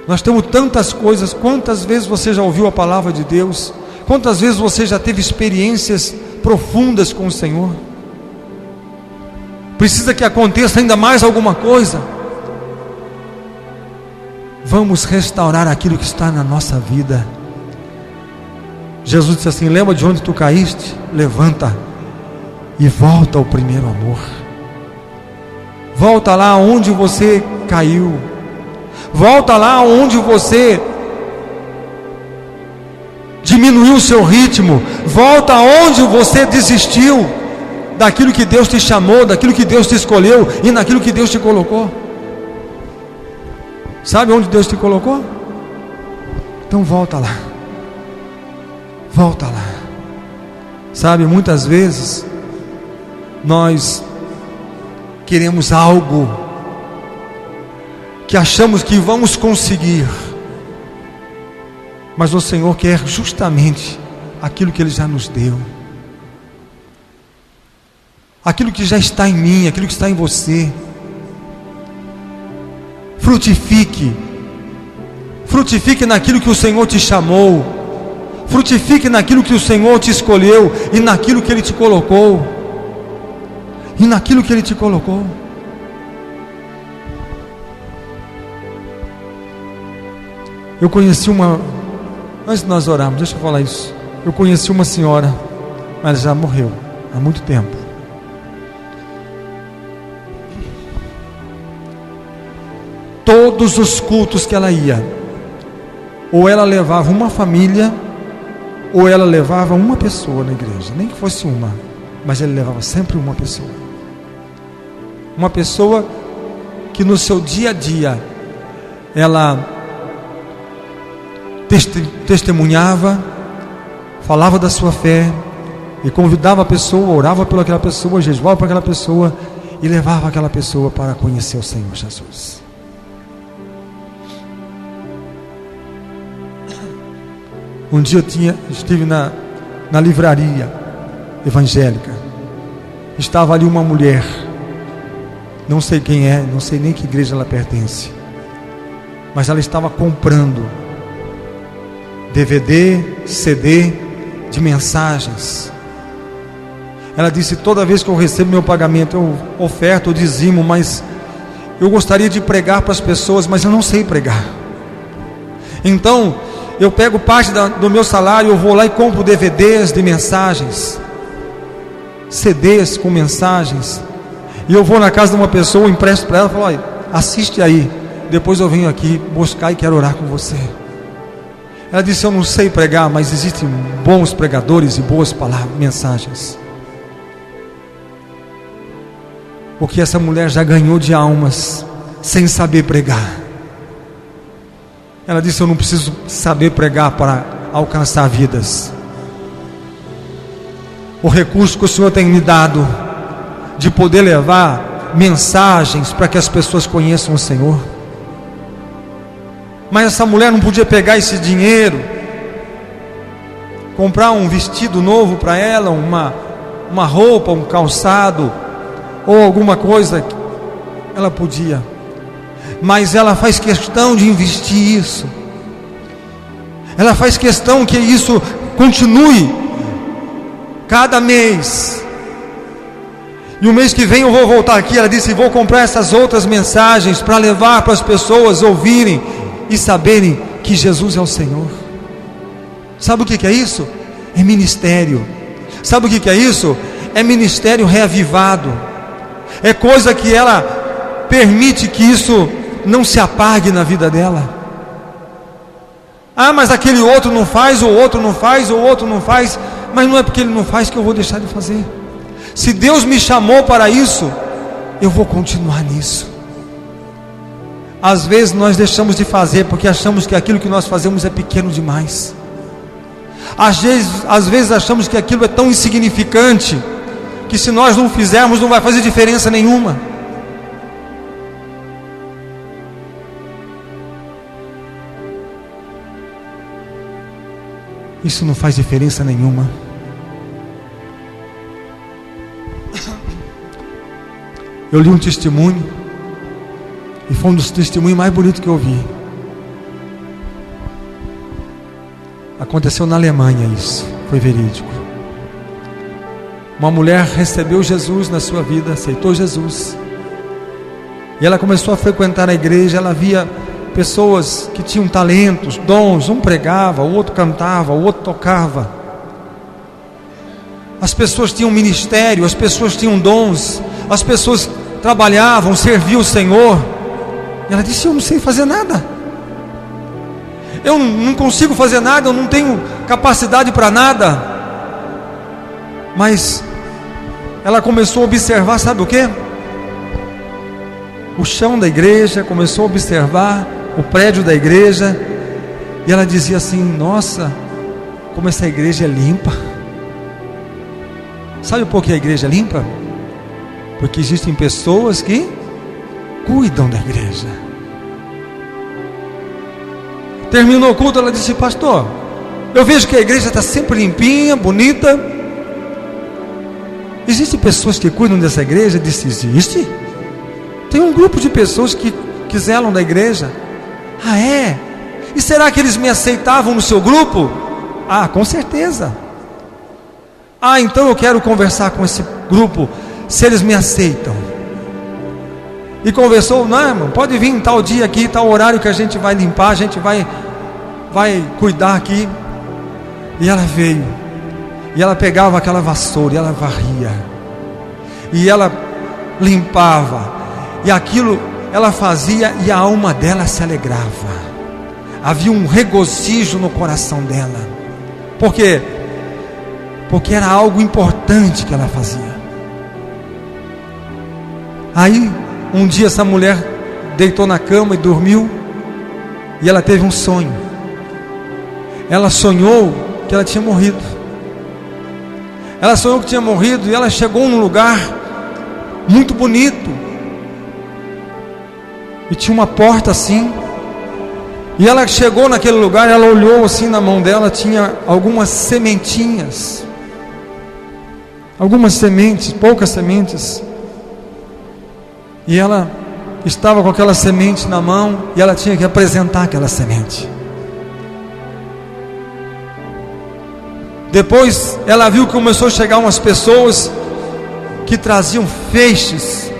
Nós temos tantas coisas. Quantas vezes você já ouviu a palavra de Deus? Quantas vezes você já teve experiências profundas com o Senhor? Precisa que aconteça ainda mais alguma coisa? Vamos restaurar aquilo que está na nossa vida. Jesus disse assim: lembra de onde tu caíste? Levanta e volta ao primeiro amor. Volta lá onde você caiu. Volta lá onde você diminuiu o seu ritmo, volta aonde você desistiu daquilo que Deus te chamou, daquilo que Deus te escolheu e naquilo que Deus te colocou. Sabe onde Deus te colocou? Então volta lá. Volta lá. Sabe, muitas vezes nós queremos algo que achamos que vamos conseguir, mas o Senhor quer justamente aquilo que Ele já nos deu, aquilo que já está em mim, aquilo que está em você. Frutifique, frutifique naquilo que o Senhor te chamou, frutifique naquilo que o Senhor te escolheu e naquilo que Ele te colocou, e naquilo que Ele te colocou. Eu conheci antes de nós orarmos, deixa eu falar isso. Eu conheci uma senhora, mas já morreu há muito tempo. Todos os cultos que ela ia, ou ela levava uma família, ou ela levava uma pessoa na igreja, nem que fosse uma, mas ele levava sempre uma pessoa. Uma pessoa que no seu dia a dia, ela testemunhava, falava da sua fé, e convidava a pessoa, orava por aquela pessoa, jejuava por aquela pessoa, e levava aquela pessoa para conhecer o Senhor Jesus. Um dia estive na livraria evangélica, estava ali uma mulher, não sei quem é, não sei nem que igreja ela pertence, mas ela estava comprando DVD, CD de mensagens. Ela disse: toda vez que eu recebo meu pagamento, eu oferto, eu dizimo, mas eu gostaria de pregar para as pessoas, mas eu não sei pregar. Então eu pego parte do meu salário, eu vou lá e compro DVDs de mensagens, CDs com mensagens, e eu vou na casa de uma pessoa, empresto para ela, falo: olha, assiste aí, depois eu venho aqui buscar e quero orar com você. Ela disse: eu não sei pregar, mas existem bons pregadores e boas palavras, mensagens. Porque essa mulher já ganhou de almas sem saber pregar. Ela disse: eu não preciso saber pregar para alcançar vidas. O recurso que o Senhor tem me dado de poder levar mensagens para que as pessoas conheçam o Senhor. Mas essa mulher não podia pegar esse dinheiro, comprar um vestido novo para ela, uma roupa, um calçado ou alguma coisa. Ela podia, mas ela faz questão de investir isso. Ela faz questão que isso continue cada mês. E o mês que vem eu vou voltar aqui. Ela disse: vou comprar essas outras mensagens para levar para as pessoas ouvirem e saberem que Jesus é o Senhor. Sabe o que é isso? É ministério. Sabe o que é isso? É ministério reavivado. É coisa que ela permite que isso não se apague na vida dela. Ah, mas aquele outro não faz, o outro não faz, o outro não faz. Mas não é porque ele não faz que eu vou deixar de fazer. Se Deus me chamou para isso, eu vou continuar nisso. Às vezes nós deixamos de fazer porque achamos que aquilo que nós fazemos é pequeno demais. Às vezes achamos que aquilo é tão insignificante que se nós não fizermos não vai fazer diferença nenhuma. Isso não faz diferença nenhuma. Eu li um testemunho, e foi um dos testemunhos mais bonitos que eu vi. Aconteceu na Alemanha isso, foi verídico. Uma mulher recebeu Jesus na sua vida, aceitou Jesus, e ela começou a frequentar a igreja. Ela via pessoas que tinham talentos, dons, um pregava, o outro cantava, o outro tocava. As pessoas tinham ministério, as pessoas tinham dons, as pessoas trabalhavam, serviam o Senhor. E ela disse: eu não sei fazer nada. eu não consigo fazer nada, eu não tenho capacidade para nada. Mas ela começou a observar, sabe o que? O chão da igreja, começou a observar o prédio da igreja, e ela dizia assim: nossa, como essa igreja é limpa. Sabe por que a igreja é limpa? Porque existem pessoas que cuidam da igreja. Terminou o culto, ela disse: pastor, eu vejo que a igreja está sempre limpinha, bonita. Existem pessoas que cuidam dessa igreja? Disse: existe. Tem um grupo de pessoas que zelam da igreja. Ah, é? E será que eles me aceitavam no seu grupo? Ah, com certeza. Ah, então eu quero conversar com esse grupo, se eles me aceitam. E conversou: não, irmão, pode vir em tal dia aqui, tal horário que a gente vai limpar, a gente vai cuidar aqui. E ela veio, e ela pegava aquela vassoura, e ela varria, e ela limpava, e aquilo ela fazia, e a alma dela se alegrava. Havia um regozijo no coração dela. Por quê? Porque era algo importante que ela fazia. Aí um dia essa mulher deitou na cama e dormiu, e ela teve um sonho. Ela sonhou que ela tinha morrido. Ela sonhou que tinha morrido, e ela chegou num lugar muito bonito, e tinha uma porta assim. E ela chegou naquele lugar, ela olhou assim, na mão dela tinha algumas sementinhas, algumas sementes, poucas sementes. E ela estava com aquela semente na mão, e ela tinha que apresentar aquela semente. Depois ela viu que começou a chegar umas pessoas que traziam feixes.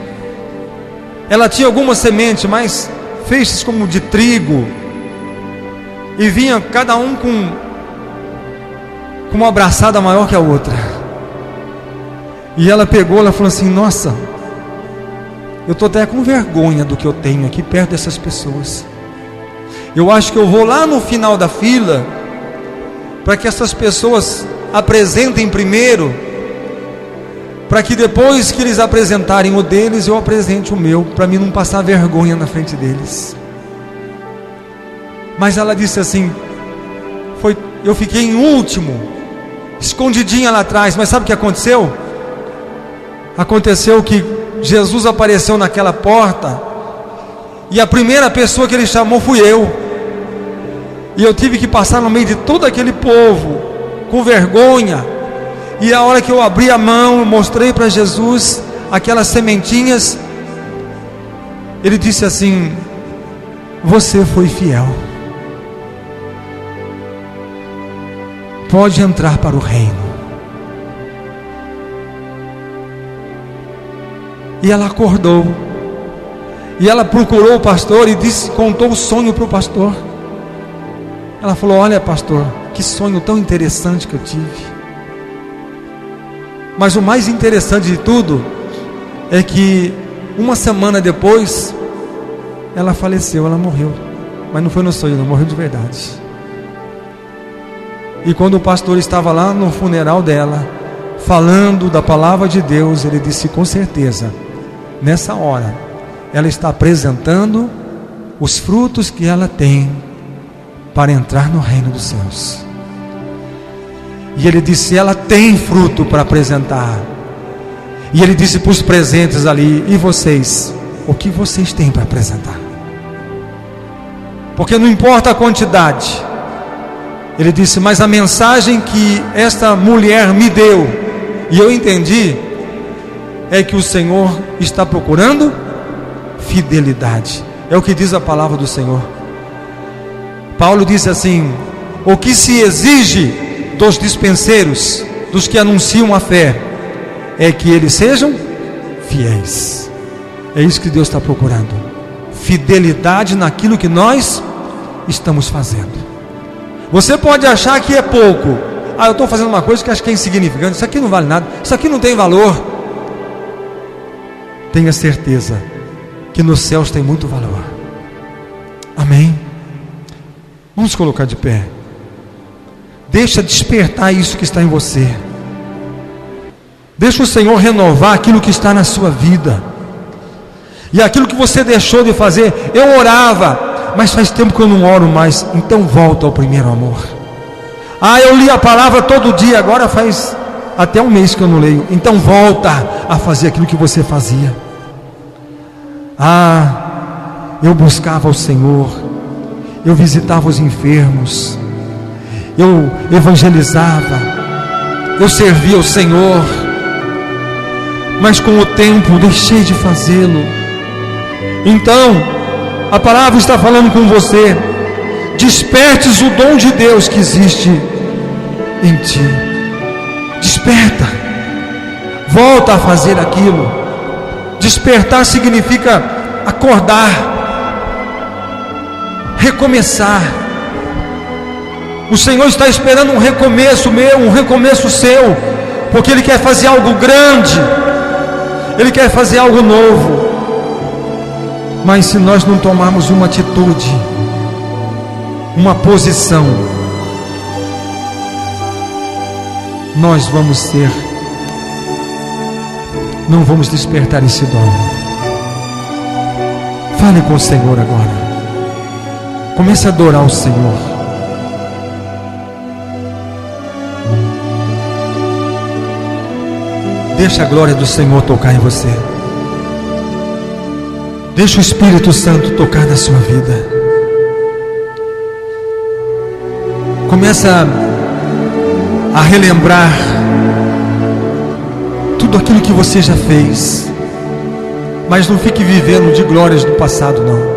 Ela tinha algumas sementes, mas feixes como de trigo, e vinha cada um com uma abraçada maior que a outra. E ela pegou, ela falou assim: nossa, eu estou até com vergonha do que eu tenho aqui perto dessas pessoas. Eu acho que eu vou lá no final da fila, para que essas pessoas apresentem primeiro, para que depois que eles apresentarem o deles, eu apresente o meu, para mim não passar vergonha na frente deles. Mas ela disse assim: eu fiquei em último, escondidinha lá atrás. Mas sabe o que aconteceu? Aconteceu que Jesus apareceu naquela porta, e a primeira pessoa que ele chamou fui eu. E eu tive que passar no meio de todo aquele povo, com vergonha. E a hora que eu abri a mão, mostrei para Jesus aquelas sementinhas, ele disse assim: você foi fiel, pode entrar para o reino. E ela acordou, e ela procurou o pastor e contou o sonho para o pastor. Ela falou: olha, pastor, que sonho tão interessante que eu tive. Mas o mais interessante de tudo é que uma semana depois ela faleceu, ela morreu. Mas não foi no sonho, não, morreu de verdade. E quando o pastor estava lá no funeral dela, falando da palavra de Deus, ele disse: com certeza, nessa hora ela está apresentando os frutos que ela tem para entrar no reino dos céus. E ele disse: ela tem fruto para apresentar. E ele disse para os presentes ali: e vocês, o que vocês têm para apresentar? Porque não importa a quantidade. Ele disse: mas a mensagem que esta mulher me deu, e eu entendi, é que o Senhor está procurando fidelidade. É o que diz a palavra do Senhor. Paulo disse assim: o que se exige dos dispenseiros, dos que anunciam a fé, é que eles sejam fiéis. É isso que Deus está procurando: fidelidade naquilo que nós estamos fazendo. Você pode achar que é pouco. Eu estou fazendo uma coisa que acho que é insignificante, isso aqui não vale nada, isso aqui não tem valor. Tenha certeza que nos céus tem muito valor. Amém? Vamos Vamos colocar de pé. Deixa despertar isso que está em você. Deixa o Senhor renovar aquilo que está na sua vida. E aquilo que você deixou de fazer. Eu orava, mas faz tempo que eu não oro mais. Então volta ao primeiro amor. Eu li a palavra todo dia, agora faz até um mês que eu não leio. Então volta a fazer aquilo que você fazia. Eu buscava o Senhor, eu visitava os enfermos, eu evangelizava, eu servia o Senhor, mas com o tempo deixei de fazê-lo. Então a palavra está falando com você: despertes o dom de Deus que existe em ti. Desperta, volta a fazer aquilo. Despertar significa acordar, recomeçar. O Senhor está esperando um recomeço meu, um recomeço seu, porque Ele quer fazer algo grande, Ele quer fazer algo novo. Mas se nós não tomarmos uma atitude, uma posição, nós não vamos despertar esse dom. Fale com o Senhor agora. Comece a adorar o Senhor. Deixa a glória do Senhor tocar em você. Deixa o Espírito Santo tocar na sua vida. Começa a relembrar tudo aquilo que você já fez. Mas não fique vivendo de glórias do passado, não.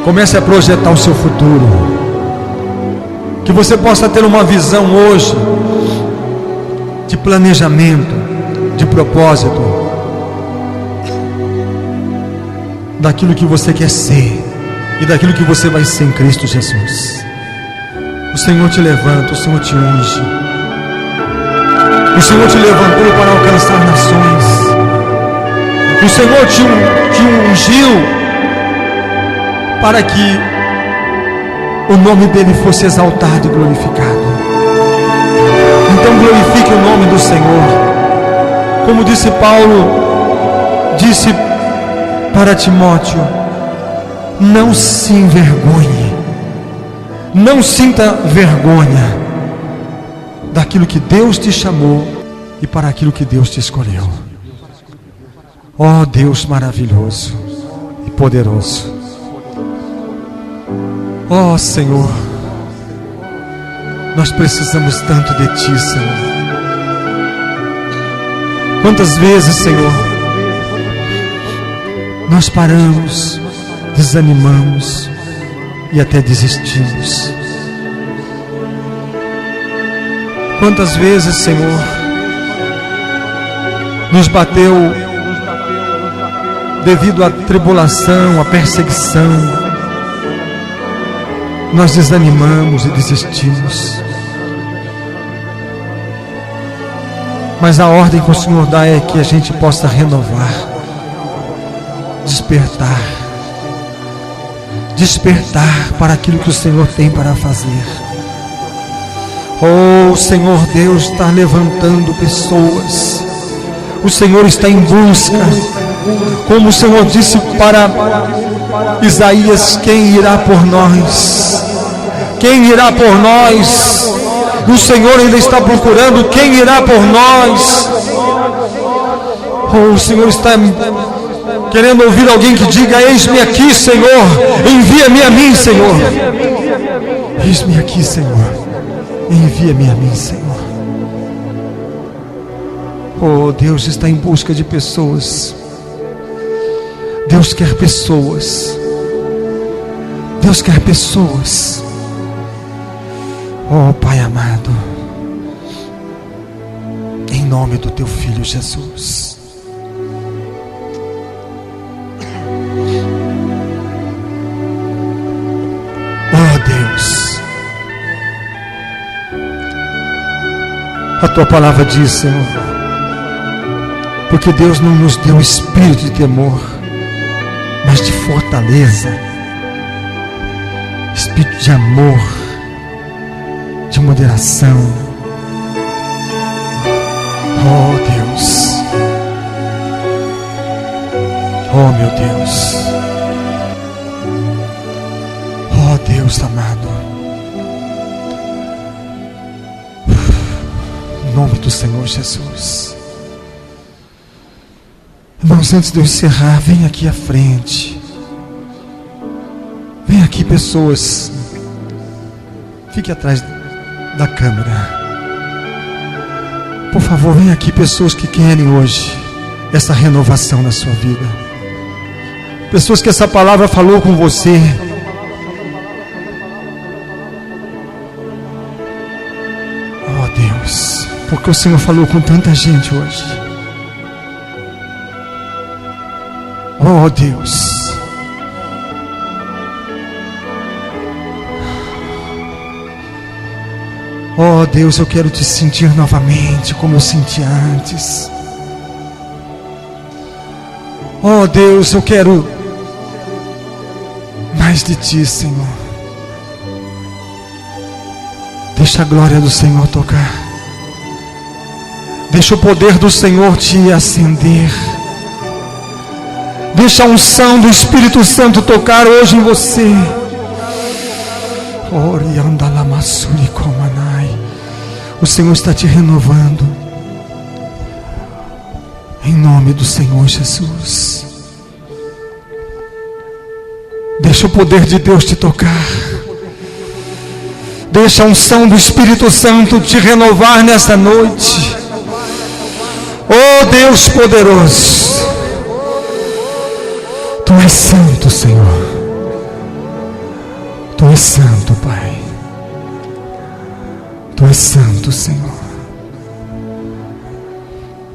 Comece a projetar o seu futuro. Que você possa ter uma visão hoje de planejamento, de propósito, daquilo que você quer ser e daquilo que você vai ser em Cristo Jesus. O Senhor te levanta, o Senhor te unge. O Senhor te levantou para alcançar nações. O Senhor te ungiu para que o nome dele fosse exaltado e glorificado. Então glorifique o nome do Senhor. Como disse Paulo, disse para Timóteo: não se envergonhe, não sinta vergonha daquilo que Deus te chamou e para aquilo que Deus te escolheu. Ó Deus maravilhoso e poderoso. Ó Senhor, nós precisamos tanto de Ti, Senhor. Quantas vezes, Senhor, nós paramos, desanimamos e até desistimos. Quantas vezes, Senhor, nos bateu devido à tribulação, à perseguição, nós desanimamos e desistimos. Mas a ordem que o Senhor dá é que a gente possa renovar, despertar para aquilo que o Senhor tem para fazer. Oh, Senhor Deus está levantando pessoas. O Senhor está em busca. Como o Senhor disse para Isaías: quem irá por nós? Quem irá por nós? O Senhor ainda está procurando quem irá por nós. Oh, o Senhor está querendo ouvir alguém que diga: eis-me aqui, Senhor, envia-me a mim, Senhor. Eis-me aqui, Senhor, envia-me a mim, Senhor. Oh, Deus está em busca de pessoas. Deus quer pessoas. Deus quer pessoas. Oh, Pai amado, em nome do Teu Filho Jesus. Oh, Deus, a Tua palavra diz, Senhor, porque Deus não nos deu espírito de temor, mas de fortaleza, espírito de amor, de moderação. Oh Deus, oh meu Deus, oh Deus amado, em nome do Senhor Jesus. Irmãos, antes de eu encerrar, vem aqui à frente. Vem aqui, pessoas. Fique atrás da câmera. Por favor, vem aqui, pessoas que querem hoje essa renovação na sua vida. Pessoas que essa palavra falou com você. Oh Deus, porque o Senhor falou com tanta gente hoje. Oh Deus, oh Deus, eu quero te sentir novamente como eu senti antes. Oh Deus, eu quero mais de ti, Senhor. Deixa a glória do Senhor tocar. Deixa o poder do Senhor te acender. Deixa a unção do Espírito Santo tocar hoje em você. O Senhor está te renovando. Em nome do Senhor Jesus. Deixa o poder de Deus te tocar. Deixa a unção do Espírito Santo te renovar nesta noite. Oh Deus poderoso, Tu és santo, Senhor. Tu és santo, Pai. Tu és santo, Senhor.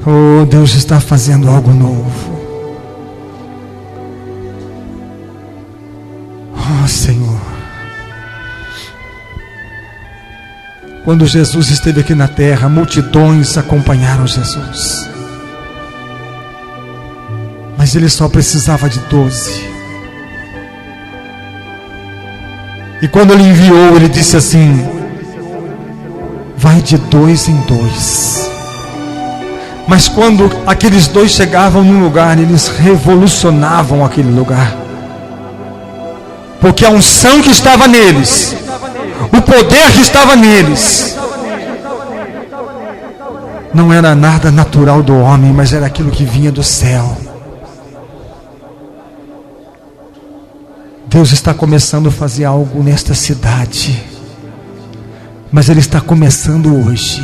Oh, Deus está fazendo algo novo. Oh, Senhor. Quando Jesus esteve aqui na terra, multidões acompanharam Jesus. Mas ele só precisava de 12. E quando ele enviou, ele disse assim: vai de 2 em 2. Mas quando aqueles 2 chegavam num lugar, eles revolucionavam aquele lugar. Porque a unção que estava neles, o poder que estava neles, não era nada natural do homem, mas era aquilo que vinha do céu. Deus está começando a fazer algo nesta cidade, mas Ele está começando hoje,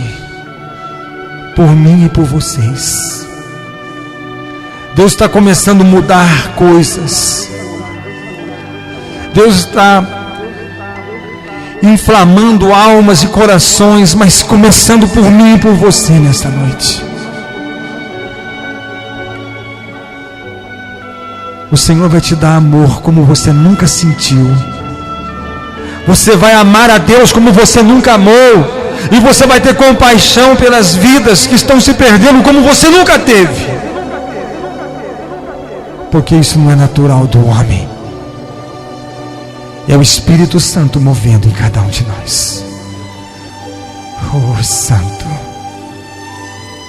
por mim e por vocês. Deus está começando a mudar coisas. Deus está inflamando almas e corações, mas começando por mim e por você nesta noite. O Senhor vai te dar amor como você nunca sentiu. Você vai amar a Deus como você nunca amou. E você vai ter compaixão pelas vidas que estão se perdendo como você nunca teve. Porque isso não é natural do homem. É o Espírito Santo movendo em cada um de nós. Oh, Santo,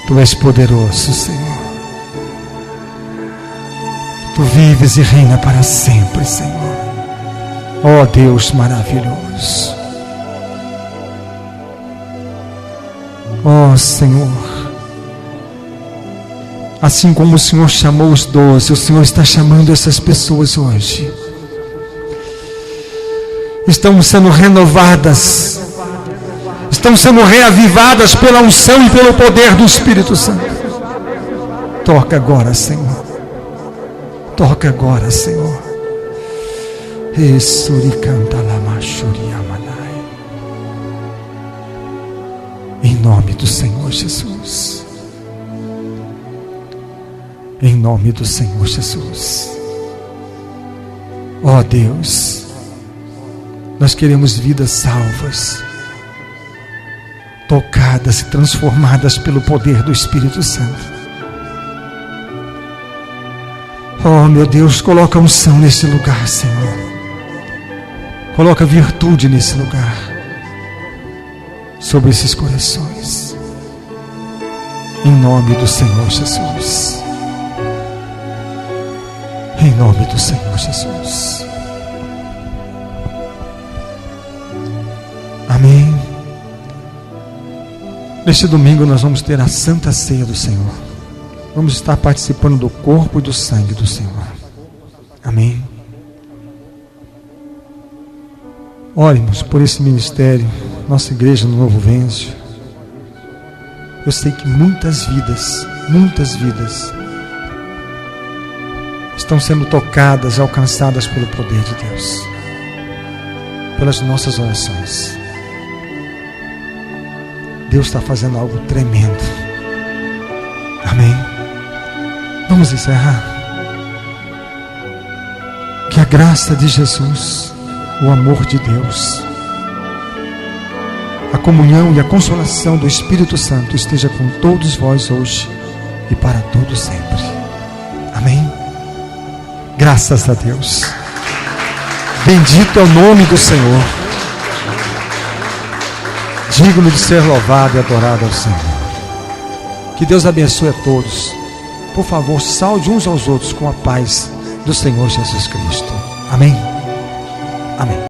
Tu és poderoso, Senhor. Tu vives e reina para sempre, Senhor. Oh Deus maravilhoso. Oh Senhor, assim como o Senhor chamou os 12, o Senhor está chamando essas pessoas hoje. Estão sendo renovadas, estão sendo reavivadas pela unção e pelo poder do Espírito Santo. Toca agora, Senhor. Toca agora, Senhor. Em nome do Senhor Jesus. Em nome do Senhor Jesus. Ó Deus, nós queremos vidas salvas, tocadas e transformadas pelo poder do Espírito Santo. Oh meu Deus, coloca unção nesse lugar, Senhor. Coloca virtude nesse lugar, sobre esses corações, em nome do Senhor Jesus. Em nome do Senhor Jesus. Amém. Neste domingo nós vamos ter a Santa Ceia do Senhor. Vamos estar participando do corpo e do sangue do Senhor. Amém. Oremos por esse ministério, nossa igreja no Novo Vêncio. Eu sei que muitas vidas estão sendo tocadas e alcançadas pelo poder de Deus, pelas nossas orações. Deus está fazendo algo tremendo. Amém. Vamos encerrar. Que a graça de Jesus, o amor de Deus, a comunhão e a consolação do Espírito Santo esteja com todos vós hoje e para todo sempre. Amém. Graças a Deus. Bendito é o nome do Senhor. Digno de ser louvado e adorado ao Senhor. Que Deus abençoe a todos. Por favor, saude uns aos outros com a paz do Senhor Jesus Cristo. Amém. Amém.